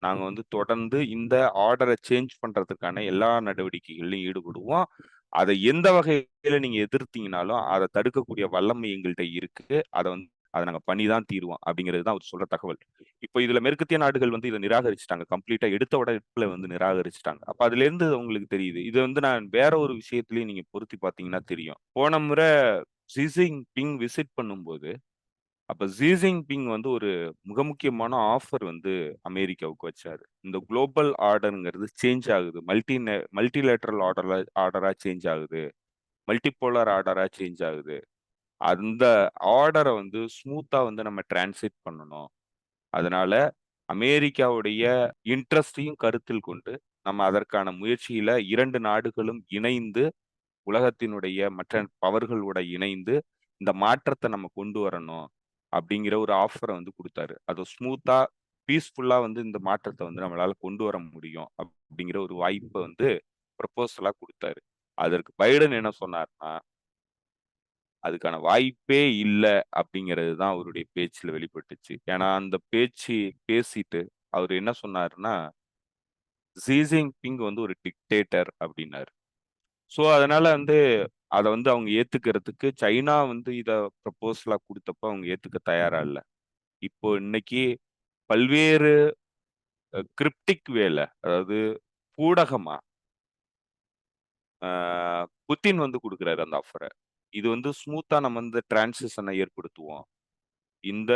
நாங்க வந்து தொடர்ந்து இந்த ஆர்டர சேஞ்ச் பண்றதுக்கான எல்லா நடவடிக்கைகள்லயும் ஈடுபடுவோம். அத எந்த வகையில நீங்க எதிர்த்தீங்கனாலும், அத தடுக்கக்கூடிய வல்லமை எங்கள்ட்ட இருக்கு. அத நாங்க பண்ணி தான் தீருவோம். அப்படிங்கிறது தான் அவர் சொல்ற தகவல். இப்ப இதுல மேற்கத்திய நாடுகள் வந்து இத நிராகரிச்சுட்டாங்க. கம்ப்ளீட்டா எடுத்த உடனே வந்து நிராகரிச்சுட்டாங்க. அப்ப அதுலேருந்து உங்களுக்கு தெரியுது. இது வந்து நான் வேற ஒரு விஷயத்திலயும் நீங்க பொருத்தி பார்த்தீங்கன்னா தெரியும். போன முறை ஷி ஜின்பிங் விசிட் பண்ணும்போது அப்ப ஷி ஜின்பிங் வந்து ஒரு மிக முக்கியமான ஆஃபர் வந்து அமெரிக்காவுக்கு வச்சாரு. இந்த குளோபல் ஆர்டர்ங்கிறது சேஞ்ச் ஆகுது. மல்டிலேட்டரல் ஆர்டரா சேஞ்ச் ஆகுது. மல்டிபோலார் ஆர்டரா சேஞ்ச் ஆகுது. அந்த ஆர்டர வந்து ஸ்மூத்தா வந்து நம்ம டிரான்சிட் பண்ணணும். அதனால அமெரிக்காவுடைய இன்ட்ரெஸ்டையும் கருத்தில் கொண்டு, நம்ம அதற்கான முயற்சியில 2 நாடுகளும் இணைந்து, உலகத்தினுடைய மற்ற பவர்களோட இணைந்து, இந்த மாற்றத்த நம்ம கொண்டு வரணும். அப்படிங்கிற ஒரு ஆஃபர வந்து குடுத்தாரு. அது ஸ்மூத்தா, பீஸ்ஃபுல்லா வந்து இந்த மாற்றத்த வந்து நம்மளால கொண்டு வர முடியும். அப்படிங்கிற ஒரு வாய்ப்ப வந்து ப்ரொபோசலா குடுத்தாரு. அதற்கு பைடன் என்ன சொன்னார்ன்னா, அதுக்கான வாய்ப்பே இல்ல அப்படிங்கிறது தான் அவருடைய பேச்சுல வெளிப்பட்டுச்சு. ஏன்னா, அந்த பேச்சு பேசிட்டு அவரு என்ன சொன்னாருன்னா, "ஷி ஜின்பிங் வந்து ஒரு டிக்டேட்டர்" அப்படின்னாரு. ஸோ, அதனால வந்து அத வந்து அவங்க ஏத்துக்கிறதுக்கு சைனா வந்து இத ப்ரொபோசலா குடுத்தப்ப அவங்க ஏத்துக்க தயாரா இல்ல. இப்போ இன்னைக்கு பல்வேறு கிரிப்டிக் வேல, அதாவது பூடகமா அ புத்தின் வந்து குடுக்குறாரு அந்த ஆஃபர. இது வந்து ஸ்மூத்தா நம்ம வந்து டிரான்சிஷன ஏற்படுத்துவோம். இந்த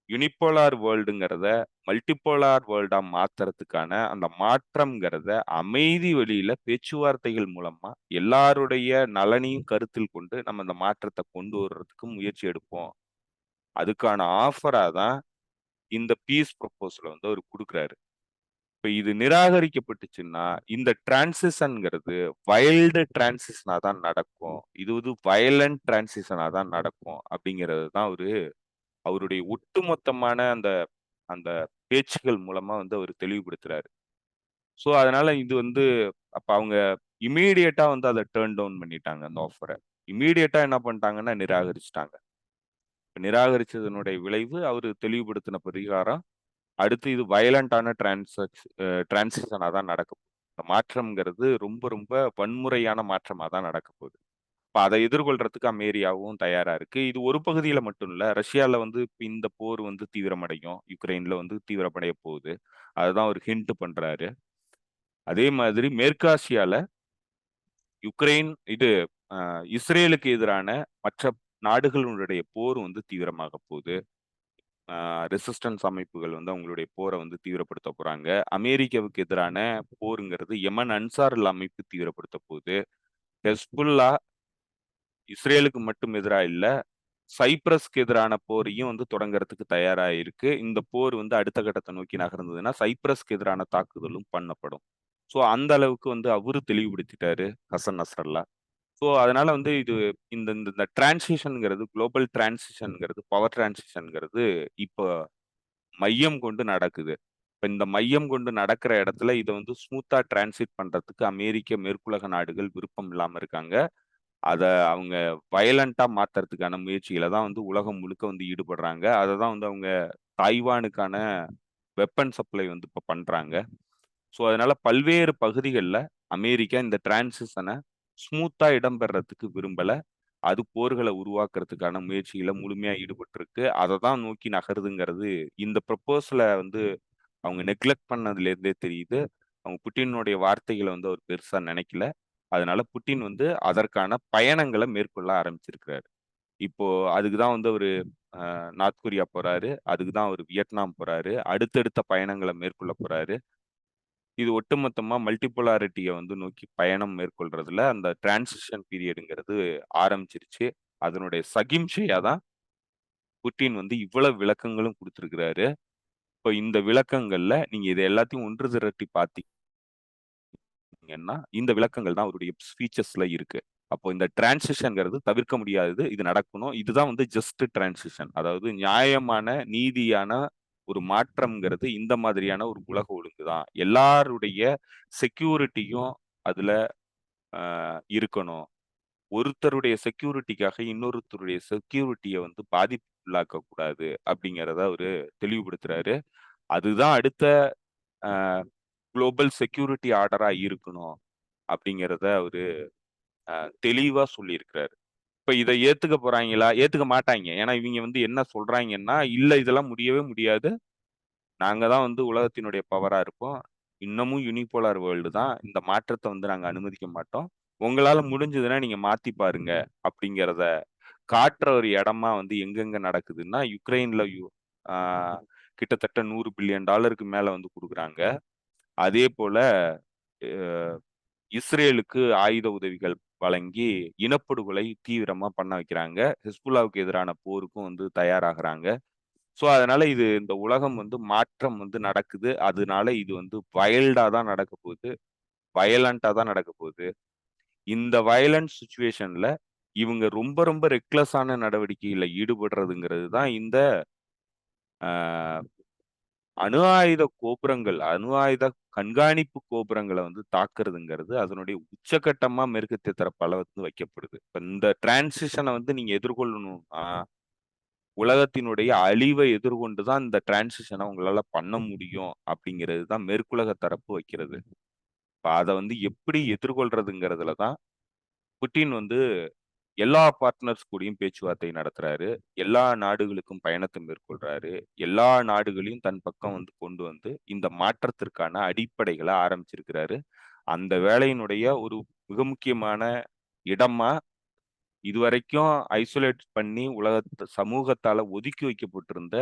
யூனிபோலார் வேர்ல்டுங்கிறத மல்டிபோலார் வேர்ல்டா மாத்துறதுக்கான அந்த மாற்றம்ங்கிறத அமைதி வழியில பேச்சுவார்த்தைகள் மூலமா எல்லாருடைய நலனையும் கருத்தில் கொண்டு நம்ம அந்த மாற்றத்த கொண்டு வர்றதுக்கு முயற்சி எடுப்போம். அதுக்கான ஆஃபரா தான் இந்த பீஸ் ப்ரொபோசல வந்து அவரு குடுக்குறாரு. இப்ப இது நிராகரிக்கப்பட்டுச்சுன்னா, இந்த டிரான்சிஷன்ங்கிறது வைல்டு டிரான்சிஷனா தான் நடக்கும். இது வந்து வயலன்ட் டிரான்சிஷனா தான் நடக்கும். அப்படிங்கிறது தான் அவருடைய ஒட்டுமொத்தமான அந்த அந்த பேச்சுக்கள் மூலமா வந்து அவரு தெளிவுபடுத்துறாரு. ஸோ, அதனால இது வந்து அப்ப அவங்க இம்மீடியட்டா வந்து அத டர்ன் டவுன் பண்ணிட்டாங்க அந்த ஆஃபர. இம்மீடியட்டா என்ன பண்ணிட்டாங்கன்னா நிராகரிச்சுட்டாங்க. நிராகரிச்சதனுடைய விளைவு அவரு தெளிவுபடுத்தின பரிகாரம், அடுத்து இது வயலன்ட்டான டிரான்சிஷனா தான் நடக்க போகுது. இந்த மாற்றம்ங்கிறது ரொம்ப ரொம்ப வன்முறையான மாற்றமா தான் நடக்க போகுது. இப்ப அத எதிர்கொள்றதுக்கு அமெரிக்காவும் தயாரா இருக்கு. இது ஒரு பகுதியில மட்டும் இல்ல. ரஷ்யால வந்து இப்ப இந்த போர் வந்து தீவிரமடையும். யுக்ரைன்ல வந்து தீவிரமடைய போகுது. அததான் அவரு ஹிண்ட் பண்றாரு. அதே மாதிரி மேற்காசியால யுக்ரைன் இது இஸ்ரேலுக்கு எதிரான மற்ற நாடுகளுடைய போர் வந்து தீவிரமாக போகுது. ரெசிஸ்டன்ஸ் அமைப்புகள் வந்து அவங்களுடைய போரை வந்து தீவிரப்படுத்த போறாங்க. அமெரிக்காவுக்கு எதிரான போருங்கிறது யமன் அன்சாருல் அமைப்பு தீவிரப்படுத்த போகுது. ஹெஸ்புல்லா இஸ்ரேலுக்கு மட்டும் எதிரா இல்ல, சைப்ரஸ்க்கு எதிரான போரையும் வந்து தொடங்குறதுக்கு தயாரா இருக்கு. இந்த போர் வந்து அடுத்த கட்டத்தை நோக்கி நகர்ந்ததுன்னா, சைப்ரஸ்க்கு எதிரான தாக்குதலும் பண்ணப்படும். ஸோ அந்த அளவுக்கு வந்து அவரு தெளிவுபடுத்திட்டாரு ஹசன் நஸ்ரல்லா. ஸோ அதனால வந்து இது இந்த இந்த இந்த டிரான்சிஷன்ங்கிறது குளோபல் டிரான்சிஷன்ங்கிறது பவர் டிரான்சிஷன்ங்கிறது இப்போ மையம் கொண்டு நடக்குது. இப்ப இந்த மையம் கொண்டு நடக்கிற இடத்துல இத வந்து ஸ்மூத்தா டிரான்சிட் பண்றதுக்கு அமெரிக்க, மேற்குலக நாடுகள் விருப்பம் இல்லாம இருக்காங்க. அத அவங்க வயலன்ட்டா மாத்துறதுக்கான முயற்சியில தான் வந்து உலகம் முழுக்க வந்து ஈடுபடுறாங்க. அததான் வந்து அவங்க தாய்வானுக்கான வெப்பன் சப்ளை வந்து இப்ப பண்றாங்க. ஸோ அதனால பல்வேறு பகுதிகள்ல அமெரிக்கா இந்த டிரான்சிஷன ஸ்மூத்தா இடம்பெறதுக்கு விரும்பல. அது போர்கள உருவாக்குறதுக்கான முயற்சியில முழுமையா ஈடுபட்டிருக்கு. அததான் நோக்கி நகருதுங்கிறது இந்த ப்ரொபோசல வந்து அவங்க நெக்லெக்ட் பண்ணதுலேருந்தே தெரியுது. அவங்க புட்டினுடைய வார்த்தைகள வந்து அவர் பெருசா நினைக்கல. அதனால புட்டின் வந்து அதற்கான பயணங்கள மேற்கொள்ள ஆரம்பிச்சிருக்கிறாரு. இப்போ அதுக்கு தான் வந்து அவரு நார்த் கொரியா போறாரு. அதுக்கு தான் அவரு வியட்நாம் போறாரு. அடுத்தடுத்த பயணங்கள மேற்கொள்ள போறாரு. இது ஒட்டுமொத்தமா மல்டிபோலாரிட்டிய வந்து நோக்கி பயணம் மேற்கொள்றதுல அந்த டிரான்சிஷன் பீரியடுங்கிறது ஆரம்பிச்சிருச்சு. அதனுடைய சகிம்சையா தான் புட்டின் வந்து இவ்வளவு விளக்கங்களும் குடுத்திருக்கிறாரு. இப்ப இந்த விளக்கங்கள்ல நீங்க இத எல்லாத்தையும் ஒன்று திரட்டி பார்த்தீங்கன்னா, இந்த விளக்கங்கள் தான் அவருடைய ஸ்பீச்சஸ்ல இருக்கு. அப்போ இந்த டிரான்சிஷன்ங்கிறது தவிர்க்க முடியாதது. இது நடக்கணும். இதுதான் வந்து ஜஸ்ட் டிரான்சிஷன். அதாவது நியாயமான, நீதியான ஒரு மாற்றம்ங்கிறது இந்த மாதிரியான ஒரு உலக ஒழுங்கு தான். எல்லாருடைய செக்யூரிட்டியும் அதுல இருக்கணும். ஒருத்தருடைய செக்யூரிட்டிக்காக இன்னொருத்தருடைய செக்யூரிட்டிய வந்து பாதிப்புள்ளாக்க கூடாது அப்படிங்கிறத அவரு தெளிவுபடுத்துறாரு. அதுதான் அடுத்த அ குளோபல் செக்யூரிட்டி ஆர்டரா இருக்கணும் அப்படிங்கிறத அவரு தெளிவா சொல்லியிருக்கிறாரு. இப்ப இத ஏத்துக்க போறாய்ங்களா? ஏத்துக்க மாட்டாய்ங்க. ஏன்னா இவிங்க வந்து என்ன சொல்றாய்ங்கன்னா, "இல்ல இதெல்லாம் முடியவே முடியாது. நாங்க தான் வந்து உலகத்தினுடைய பவரா இருப்போம். இன்னமும் யூனிபோலார் வேர்ல்டு தான். இந்த மாற்றத்த வந்து நாங்க அனுமதிக்க மாட்டோம். உங்களால முடிஞ்சதுன்னா நீங்க மாத்தி பாருங்க." அப்படிங்கிறத காட்டுற ஒரு இடமா வந்து எங்கெங்க நடக்குதுன்னா, யுக்ரைன்ல ஆ கிட்டத்தட்ட $100 பில்லியன் மேல வந்து குடுக்குறாங்க. அதேபோல அ இஸ்ரேலுக்கு ஆயுத உதவிகள் வழங்கி இனப்படுகொலை தீவிரமா பண்ண வைக்கிறாங்க. ஹிஸ்புல்லாவுக்கு எதிரான போருக்கும் வந்து தயாராகுறாங்க. ஸோ, அதனால இந்த உலகம் வந்து மாற்றம் வந்து நடக்குது. அதனால இது வந்து வைல்டா தான் நடக்கப் போகுது. வயலன்ட்டா தான் நடக்கப் போகுது. இந்த வயலன்ட் சிச்சுவேஷன்ல இவங்க ரொம்ப ரொம்ப ரெக்லெஸ்ஸான நடவடிக்கையில ஈடுபடுறதுங்கிறது தான் இந்த அ அணு ஆயுத கோபுரங்கள், அணு ஆயுத கண்காணிப்பு கோபுரங்கள வந்து தாக்குறதுங்கிறது, அதனுடைய உச்சகட்டமா மேற்கத்திய தரப்பால வந்து வைக்கப்படுது. இப்ப இந்த டிரான்சிஷன வந்து நீங்க எதிர்கொள்ளணும்னா, உலகத்தினுடைய அழிவ எதிர்கொண்டு தான் இந்த டிரான்சிஷன உங்களால பண்ண முடியும் அப்படிங்கிறது தான் மேற்குலக தரப்பு வைக்கிறது. இப்ப அத வந்து எப்படி எதிர்கொள்றதுங்கிறதுல தான் புட்டின் வந்து எல்லா பார்ட்னர்ஸ் கூடயும் பேச்சுவார்த்தை நடத்துறாரு. எல்லா நாடுகளுக்கும் பயணத்தை மேற்கொள்றாரு. எல்லா நாடுகளையும் தன் பக்கம் வந்து கொண்டு வந்து, இந்த மாற்றத்திற்கான அடிப்படைகள ஆரம்பிச்சிருக்கிறாரு. அந்த வேலையினுடைய ஒரு மிக முக்கியமான இடமா, இதுவரைக்கும் ஐசோலேட் பண்ணி சமூகத்தால ஒதுக்கி வைக்கப்பட்டிருந்த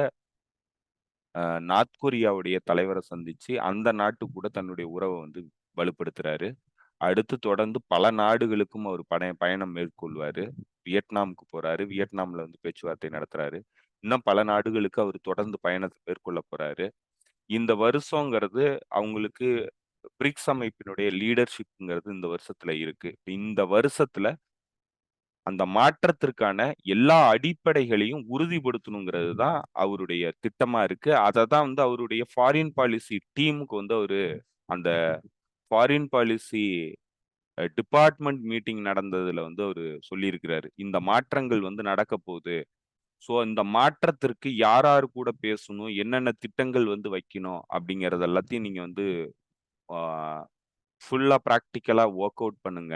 நார்த் கொரியாவுடைய தலைவர சந்திச்சு, அந்த நாட்டு கூட தன்னுடைய உறவ வந்து வலுப்படுத்துறாரு. அடுத்து தொடர்ந்து பல நாடுகளுக்கும் அவர் பயணம் மேற்கொள்வாரு. வியட்நாமுக்கு போறாரு. வியட்நாம்ல வந்து பேச்சுவார்த்தை நடத்துறாரு. இன்னும் பல நாடுகளுக்கு அவர் தொடர்ந்து பயணத்த மேற்கொள்ள போறாரு. இந்த வருஷங்கிறது அவங்களுக்கு பிரிக்ஸ் அமைப்பினுடைய லீடர்ஷிப்ங்கிறது இந்த வருஷத்துல இருக்கு. இந்த வருஷத்துல அந்த மாற்றத்திற்கான எல்லா அடிப்படைகளையும் உறுதிப்படுத்தணுங்கிறது தான் அவருடைய திட்டமா இருக்கு. அததான் வந்து அவருடைய ஃபாரின் பாலிசி டீமுக்கு வந்து அவரு அந்த ஃபாரின் பாலிசி டிபார்ட்மெண்ட் மீட்டிங் நடந்ததுல வந்து அவரு சொல்லியிருக்கிறாரு. இந்த மாற்றங்கள் வந்து நடக்க போகுது. ஸோ இந்த மாற்றத்திற்கு யார் யார் கூட பேசணும், என்னென்ன திட்டங்கள் வந்து வைக்கணும் அப்படிங்கிறது எல்லாத்தையும் நீங்க வந்து ஆ ஃபுல்லா பிராக்டிகலா வொர்க் அவுட் பண்ணுங்க.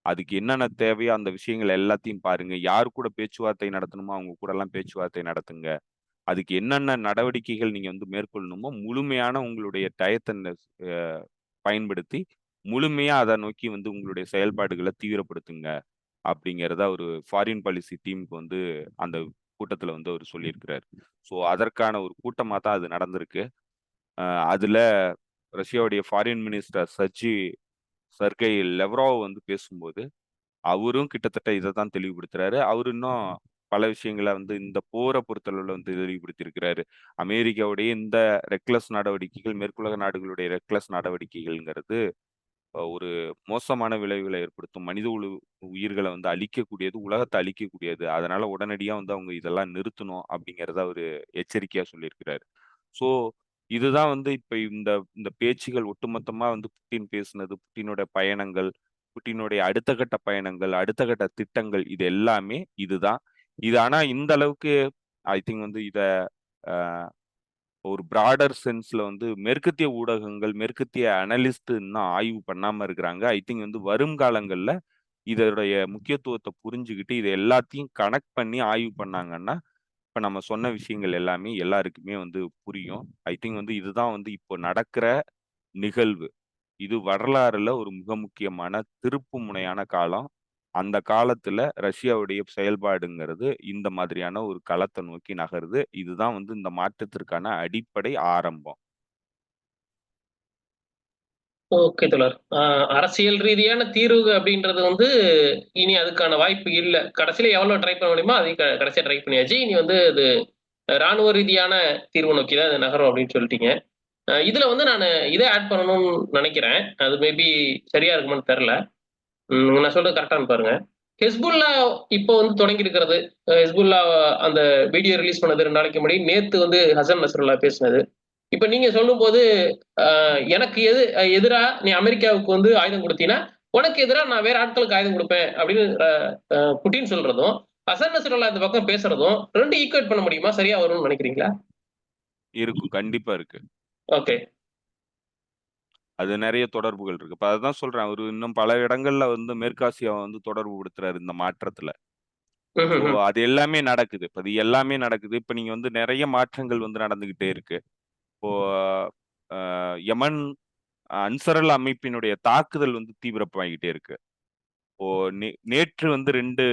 அதுக்கு என்னென்ன தேவையோ அந்த விஷயங்கள் எல்லாத்தையும் பாருங்க. யார் கூட பேச்சுவார்த்தை நடத்தணுமோ அவங்க கூடலாம் பேச்சுவார்த்தை நடத்துங்க. அதுக்கு என்னென்ன நடவடிக்கைகள் நீங்க வந்து மேற்கொள்ளணுமோ, முழுமையான உங்களுடைய டயத்த அ பயன்படுத்தி, முழுமையா அத நோக்கி வந்து உங்களுடைய செயல்பாடுகள தீவிரப்படுத்துங்க. அப்படிங்கிறத ஒரு ஃபாரின் பாலிசி டீமுக்கு வந்து அந்த கூட்டத்துல வந்து அவரு சொல்லியிருக்கிறாரு. ஸோ அதற்கான ஒரு கூட்டமா தான் அது நடந்திருக்கு. அ அதுல ரஷ்யாவுடைய ஃபாரின் மினிஸ்டர் சர்கை லெவ்ராவ் வந்து பேசும்போது, அவரும் கிட்டத்தட்ட இத தான் தெளிவுபடுத்துறாரு. அவரு இன்னும் பல விஷயங்கள வந்து இந்த போர பொறுத்தளவுல வந்து தெளிவுபடுத்தியிருக்கிறாரு. அமெரிக்காவுடைய இந்த ரெக்லெஸ் நடவடிக்கைகள், மேற்குலக நாடுகளுடைய ரெக்லெஸ் நடவடிக்கைகள்ங்கிறது ஒரு மோசமான விளைவுகளை ஏற்படுத்தும். மனித உயிர்கள வந்து அழிக்கக்கூடியது, உலகத்த அழிக்கக்கூடியது. அதனால உடனடியா வந்து அவங்க இதெல்லாம் நிறுத்தணும் அப்படிங்கிறத அவரு எச்சரிக்கையா சொல்லியிருக்கிறாரு. ஸோ இதுதான் வந்து இப்ப இந்த இந்த பேச்சுகள் ஒட்டுமொத்தமா வந்து புட்டின் பேசினது, புட்டினோட பயணங்கள், புட்டினுடைய அடுத்த கட்ட பயணங்கள், அடுத்த கட்ட திட்டங்கள் இது எல்லாமே இதுதான். இது ஆனா இந்த அளவுக்கு ஐ திங்க் வந்து இத அ ஒரு பிராடர் சென்ஸ்ல வந்து மேற்கத்திய ஊடகங்கள், மேற்கத்திய அனலிஸ்ட் இன்னும் ஆய்வு பண்ணாம இருக்கிறாங்க. ஐ திங்க் வந்து வரும் காலங்கள்ல இதோடைய முக்கியத்துவத்த புரிஞ்சுகிட்டு, இத எல்லாத்தையும் கனெக்ட் பண்ணி ஆய்வு பண்ணாங்கன்னா, இப்ப நம்ம சொன்ன விஷயங்கள் எல்லாமே எல்லாருக்குமே வந்து புரியும். ஐ திங்க் வந்து இதுதான் வந்து இப்போ நடக்கிற நிகழ்வு. இது வரலாறுல ஒரு மிக முக்கியமான திருப்பு முனையான காலம். அந்த காலத்துல ரஷ்யாவுடைய செயல்பாடுங்கிறது இந்த மாதிரியான ஒரு களத்த நோக்கி நகருது. இதுதான் வந்து இந்த மாற்றத்திற்கான அடிப்படை ஆரம்பம். ஓகே தோழர். அரசியல் ரீதியான தீர்வு அப்படின்றது வந்து இனி அதுக்கான வாய்ப்பு இல்ல. கடைசியில எவ்வளோ ட்ரை பண்ண முடியுமோ அதையும் கடைசியா ட்ரை பண்ணியாச்சு. இனி வந்து அது ராணுவ ரீதியான தீர்வு நோக்கி தான் இது நகரும் அப்படின்னு சொல்லிட்டீங்க. இதுல வந்து நானு இத ஆட் பண்ணணும்னு நெனைக்கிறேன். அது மேபி சரியா இருக்குமான்னு தெர்ல. நான் சொல்றது கரெக்ட்டான்னு பாருங்க. ஹெஸ்புல்லா இப்போ வந்து தொடங்கி இருக்கிறது. ஹெஸ்புல்லா அந்த வீடியோ ரிலீஸ் பண்ணது 2 நாளைக்கு முன்னாடி. நேத்து வந்து ஹசன் நஸ்ரல்லா பேசினது. இப்ப நீங்க சொல்லும்போது, எனக்கு எதிரா நீ அமெரிக்காவுக்கு வந்து ஆயுதம் குடுத்தீன்னா, உனக்கு எதிரா நான் வேற ஆட்களுக்கு ஆயுதம் குடுப்பேன் அப்படின்னு புட்டின் சொல்றதும், ஹசன் நஸ்ரல்லா இந்த பக்கம் பேசுறதும் 2 ஈக்குவேட் பண்ண முடியுமா? சரியா வரும்னு நெனைக்கிறீங்களா? இருக்கும். கண்டிப்பா இருக்கு. ஓகே. அது நெறைய தொடர்புகள் இருக்கு. இப்ப அததான் சொல்றேன். அவரு இன்னும் பல இடங்கள்ல வந்து மேற்காசியாவ வந்து தொடர்பு படுத்துறாரு இந்த மாற்றத்துல. ஸோ ம்ஹ்ஹ்ம். அது எல்லாமே நடக்குது. இப்ப அது எல்லாமே நடக்குது. இப்ப நீங்க வந்து நெறைய மாற்றங்கள் வந்து நடந்துகிட்டே இருக்கு. இப்போ அ யமன் அன்சரல் அமைப்பினுடைய தாக்குதல் வந்து தீவிரமாகிட்டே இருக்கு. இப்போ நேற்று வந்து 2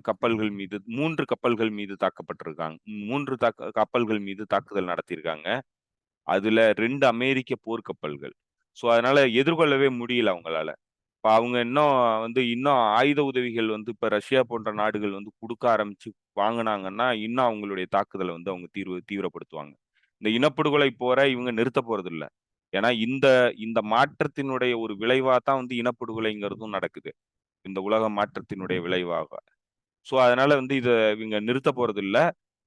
கப்பல்கள் மீது 3 கப்பல்கள் மீது தாக்கப்பட்டிருக்காங்க. 3 கப்பல்கள் மீது தாக்குதல் நடத்தியிருக்காங்க. அதுல 2 அமெரிக்க போர்க்கப்பல்கள். ஸோ அதனால எதிர்கொள்ளவே முடியல அவங்களால. இப்ப அவங்க இன்னும் ஆயுத உதவிகள் வந்து இப்ப ரஷ்யா போன்ற நாடுகள் வந்து குடுக்க ஆரம்பிச்சு வாங்குனாங்கன்னா, இன்னும் அவங்களுடைய தாக்குதல வந்து அவங்க தீவிரப்படுத்துவாங்க. இந்த இனப்படுகொலை போர இவங்க நிறுத்த போறதில்ல. ஏன்னா இந்த இந்த மாற்றத்தினுடைய ஒரு விளைவா தான் வந்து இனப்படுகொலைங்கிறதும் நடக்குது. இந்த உலக மாற்றத்தினுடைய விளைவாக. ஸோ அதனால வந்து இத இவங்க நிறுத்த போறதில்ல.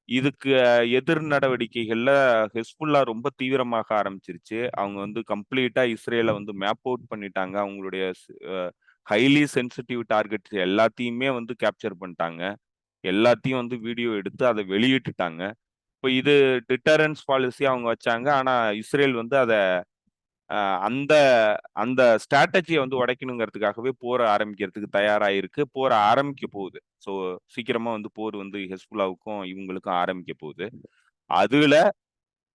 இதுக்கு எதிர் நடவடிக்கைகள்ல ஹெஸ்புல்லா ரொம்ப தீவிரமாக ஆரம்பிச்சிருச்சு. அவங்க வந்து கம்ப்ளீட்டா இஸ்ரேல வந்து மேப் அவுட் பண்ணிட்டாங்க. அவங்களுடைய ஹைலி சென்சிட்டிவ் டார்கெட்ஸ் எல்லாத்தையுமே வந்து கேப்சர் பண்ணிட்டாங்க. எல்லாத்தையும் வந்து வீடியோ எடுத்து அத வெளியிட்டுட்டாங்க. இப்ப இது டிட்டரன்ஸ் பாலிசி அவங்க வச்சாங்க. ஆனா இஸ்ரேல் வந்து அத அ அந்த அந்த ஸ்ட்ராட்டஜிய வந்து உடைக்கணுங்கிறதுக்காகவே போர ஆரம்பிக்கிறதுக்கு தயாரா இருக்கு. போர ஆரம்பிக்க போகுது. ஸோ சீக்கிரமா வந்து போர் வந்து ஹெஸ்புல்லாவுக்கும் இவங்களுக்கும் ஆரம்பிக்க போகுது. அதுல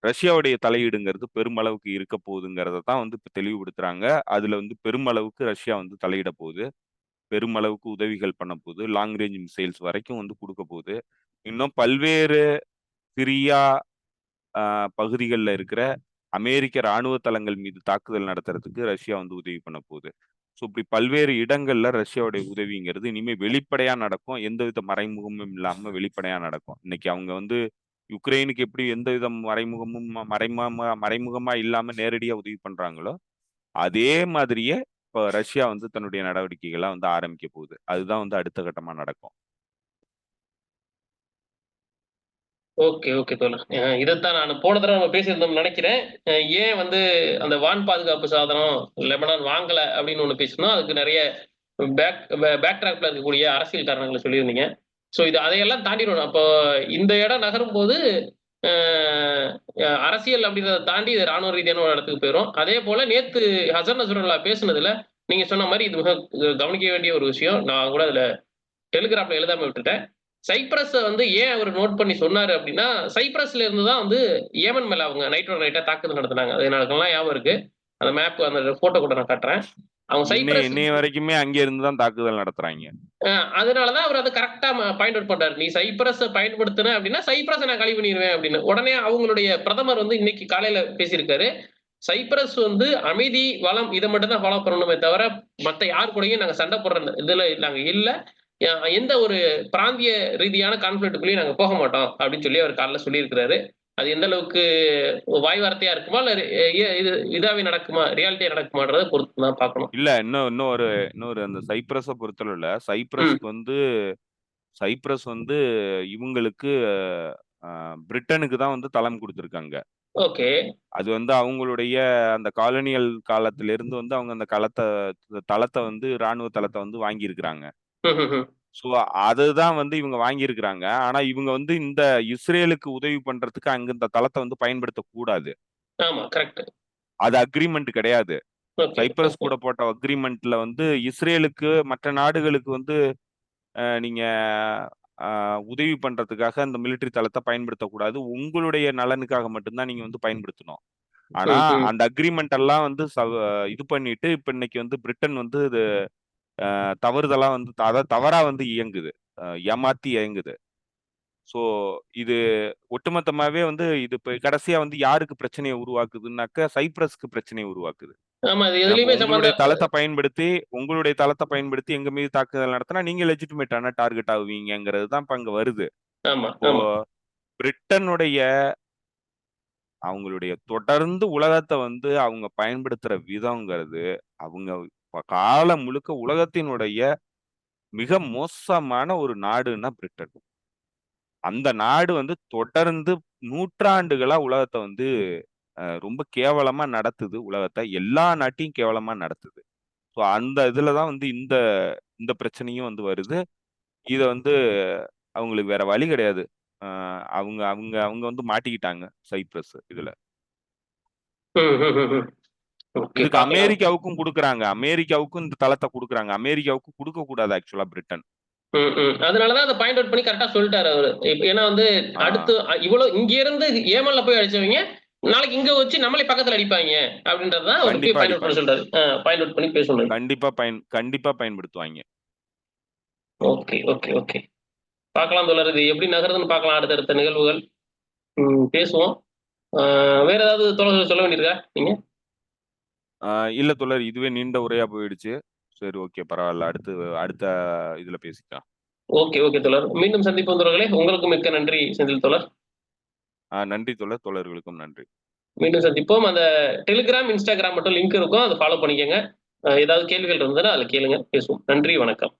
ரஷ்யாவுடைய தலையீடுங்கிறது பெருமளவுக்கு இருக்க போகுதுங்கிறத தான் வந்து இப்ப தெளிவுபடுத்துறாங்க. அதுல வந்து பெருமளவுக்கு ரஷ்யா வந்து தலையிட போகுது. பெருமளவுக்கு உதவிகள் பண்ண போகுது. லாங் ரேஞ்ச் மிசைல்ஸ் வரைக்கும் வந்து குடுக்க போகுது. இன்னும் பல்வேறு சிரியா பகுதிகள்ல இருக்கிற அமெரிக்க ராணுவ தளங்கள் மீது தாக்குதல் நடத்துறதுக்கு ரஷ்யா வந்து உதவி பண்ண போகுது. ஸோ இப்படி பல்வேறு இடங்கள்ல ரஷ்யாவுடைய உதவிங்கிறது இனிமே வெளிப்படையா நடக்கும். எந்தவித மறைமுகமும் இல்லாம வெளிப்படையா நடக்கும். இன்னைக்கு அவங்க வந்து யுக்ரைனுக்கு எப்படி எந்த வித மறைமுகமும் மறைமுகமா இல்லாம நேரடியா உதவி பண்றாங்களோ, அதே மாதிரியே இப்ப ரஷ்யா வந்து தன்னுடைய நடவடிக்கைகள வந்து ஆரம்பிக்க போகுது. அதுதான் வந்து அடுத்த கட்டமா நடக்கும். ஓகே, ஓகே தோழர். இதத்தான் நான் போன தடவ நம்ம பேசியிருந்தோம்னு நெனைக்கிறேன். ஏன் வந்து அந்த வான் பாதுகாப்பு சாதனம் லெபனான் வாங்கல அப்படின்னு ஒண்ணு பேசினோம். அதுக்கு நெறைய பேக் ட்ராக்ல இருக்கக்கூடிய அரசியல் காரணங்கள சொல்லியிருந்தீங்க. இது அதையெல்லாம் தாண்டிறணும். அப்போ இந்த இடம் நகரும்போது, அ அரசியல் அப்படின்றத தாண்டி இது ராணுவ ரீதியான ஒரு இடத்துக்கு போயிரும். அதேபோல நேத்து ஹசன் நஸ்ரல்லா பேசுனதுல, நீங்க சொன்ன மாரி இது மிக கவனிக்க வேண்டிய ஒரு விஷயம். நான் கூட அதுல டெலிகிராம்ல எழுதாம விட்டுட்டேன். சைப்ரஸ வந்து ஏன் அவரு நோட் பண்ணி சொன்னாரு அப்டின்னா, சைப்ரஸ்ல இருந்து தான் வந்து ஏமன் மேல அவங்க நைட்டோட நைட்டா தாக்குதல் நடத்துனாங்க. அது எனக்கு நல்லா ஞாபகம் இருக்கு. அந்த மேப் அந்த ஃபோட்டோ கூட நான் காட்டுறேன். அவங்க சைப்ரஸ் இன்னைய வரைக்குமே அங்க இருந்து தான் தாக்குதல் நடத்துறாய்ங்க. அ அதனால தான் அவரு அத கரெக்ட்டா பாயிண்ட் அவுட் பண்றாரு. "நீ சைப்ரஸ பயன்படுத்துன அப்டின்னா, சைப்ரஸ நான் காலி பண்ணிருவேன்" அப்டின்னு. உடனே அவங்களுடைய பிரதமர் வந்து இன்னைக்கு காலையில பேசியிருக்காரு. சைப்ரஸ் வந்து அமைதி, வளம் இத மட்டும் தான் ஃபாலோ பண்ணணுமே தவிர, மத்த யார் கூடயும் நாங்க சண்ட போடுற இதுல நாங்க இல்ல. எந்த ஒரு பிராந்திய ரீதியான கான்ஃப்ளிக்ட்குள்ளயும் நாங்க போக மாட்டோம் அப்படின்னு சொல்லி அவர் காலைல சொல்லியிருக்கிறாரு. அது எந்த அளவுக்கு வாய் வார்த்தையா இருக்குமா? இல்ல இது இதாவே நடக்குமா? ரியாலிட்டியா நடக்குமான்றத பொறுத்து தான் பார்க்கணும். இல்ல இன்னொரு அந்த சைப்ரஸ பொறுத்தளவுல, ம். சைப்ரஸ் வந்து இவங்களுக்கு அ பிரிட்டனுக்கு தான் வந்து தளம் குடுத்துருக்காங்க. ஓகே. அது வந்து அவங்களுடைய அந்த காலனியல் காலத்திலிருந்து வந்து அவங்க அந்த தளத்த வந்து ராணுவ தளத்த வந்து வாங்கியிருக்கிறாங்க. ம்ஹ்ஹ்ம். ஸோ அதுதான் வந்து இவங்க வாங்கியிருக்கிறாங்க. ஆனா இவங்க வந்து இந்த இஸ்ரேலுக்கு உதவி பண்றதுக்கு அங்க இந்த தளத்த வந்து பயன்படுத்தக்கூடாது. ஆமா. கரெக்ட். அது அக்ரீமெண்ட் கிடையாது. Okay, Cyprus okay. கூட போட்ட அக்ரீமெண்ட்ல வந்து இஸ்ரேலுக்கு மற்ற நாடுகளுக்கு வந்து நீங்க அ உதவி பண்றதுக்காக அந்த மிலிட்டரி தளத்த பயன்படுத்தக்கூடாது. உங்களுடைய நலனுக்காக மட்டும் தான் நீங்க வந்து பயன்படுத்தணும். ஆனா, ம், ம். அந்த அக்ரீமெண்ட் எல்லாம் வந்து இது பண்ணிட்டு, இப்ப இன்னைக்கு வந்து பிரிட்டன் வந்து இது தவறுதலா வந்து அதாவது தவறா வந்து இயங்குது. ஏமாத்தி இயங்குது. ஸோ, இது ஒட்டுமொத்தமாவே வந்து இது இப்ப கடைசியா வந்து யாருக்கு பிரச்சனைய உருவாக்குதுன்னாக்க, சைப்ரஸ்க்கு பிரச்சனைய உருவாக்குது. ஆமா. இது ஏன்னா, இப்ப எதுலயுமே சம்மந்தம் உங்களுடைய தளத்த பயன்படுத்தி எங்க மீது தாக்குதல் நடத்தினா, நீங்க லெஜிட்டிமேட்டான டார்கெட் ஆவீங்கங்கிறது தான் இப்ப அங்க வருது. ஆமா, இப்போ ஆமா. பிரிட்டனுடைய அவங்களுடைய தொடர்ந்து உலகத்த வந்து அவங்க பயன்படுத்துற விதம்ங்கிறது, அவங்க காலம் முழுக்க உலகத்தினுடைய மிக மோசமான ஒரு நாடுன்னா பிரிட்டன். அந்த நாடு வந்து தொடர்ந்து நூற்றாண்டுகளா உலகத்த வந்து ரொம்ப கேவலமா நடத்துது உலகத்த. எல்லா நாட்டையும் கேவலமா நடத்துது. ஸோ அந்த இதுல தான் வந்து இந்த இந்த பிரச்சனையும் வந்து வருது. இத வந்து அவங்களுக்கு வேற வழி கிடையாது. அ அவங்க அவங்க அவங்க வந்து மாட்டிக்கிட்டாங்க சைப்ரஸ் இதுல. ம், ம், ம், ம். ஓகே இதுக்கு பார்க்கலாம். அமெரிக்காவுக்கும் குடுக்குறாங்க. அமெரிக்காவுக்கும் இந்த தளத்த குடுக்குறாங்க. அமெரிக்காவுக்கு குடுக்கக்கூடாது ஆக்சுவலா பிரிட்டன். ம், ம். அதனால தான் அத பாயிண்ட் அவுட் பண்ணி கரெக்ட்டா சொல்ட்டாரு அவரு. ஏன்னா வந்து ஆ அடுத்து இவ்வளோ இங்க இருந்து ஏமன்ல போய் அடிச்சவங்க, நாளைக்கு இங்க வச்சு நம்மளே பக்கத்துல அடிப்பாய்ங்க. அப்படின்றது தான் அவரு இப்பயே கண்டிப்பா பாயிண்ட் அவுட் பண்ண அடிப்பாய்ங்க. சொல்றாரு. பாயிண்ட் அவுட் பண்ணி பேசணும். கண்டிப்பா பயன்படுத்துவாய்ங்க. Okay, okay, okay. பார்க்கலாம் தோழர். இது எப்படி நகருதுன்னு பார்க்கலாம் அடுத்தடுத்த நிகழ்வுகள். பேசுவோம். ஆ வேற ஏதாவது தோழர்கள் சொல்ல வேண்டியது இருக்கா நீங்க? ஆ இல்ல தோழர். இதுவே நீண்ட உரையா போயிடுச்சு. சரி ஓகே பரவால்ல. அடுத்து அடுத்த இதுல பேசிக்கலாம். ஓகே, ஓகே தோழர். மீண்டும் சந்திப்போம் தோழர்களே. உங்களுக்கும் மிக்க நன்றி செந்தில் தோழர். நன்றி தோழர். தோழர்களுக்கும் நன்றி. மீண்டும் சந்திப்போம். அந்த Telegram, Instagram மட்டும் லிங்க் இருக்கும். அத ஃபாலோ பண்ணிக்கங்க. ஏதாவது கேள்விகள் இருந்ததுன்னா அதுல கேளுங்க. பேசுவோம். நன்றி, வணக்கம்.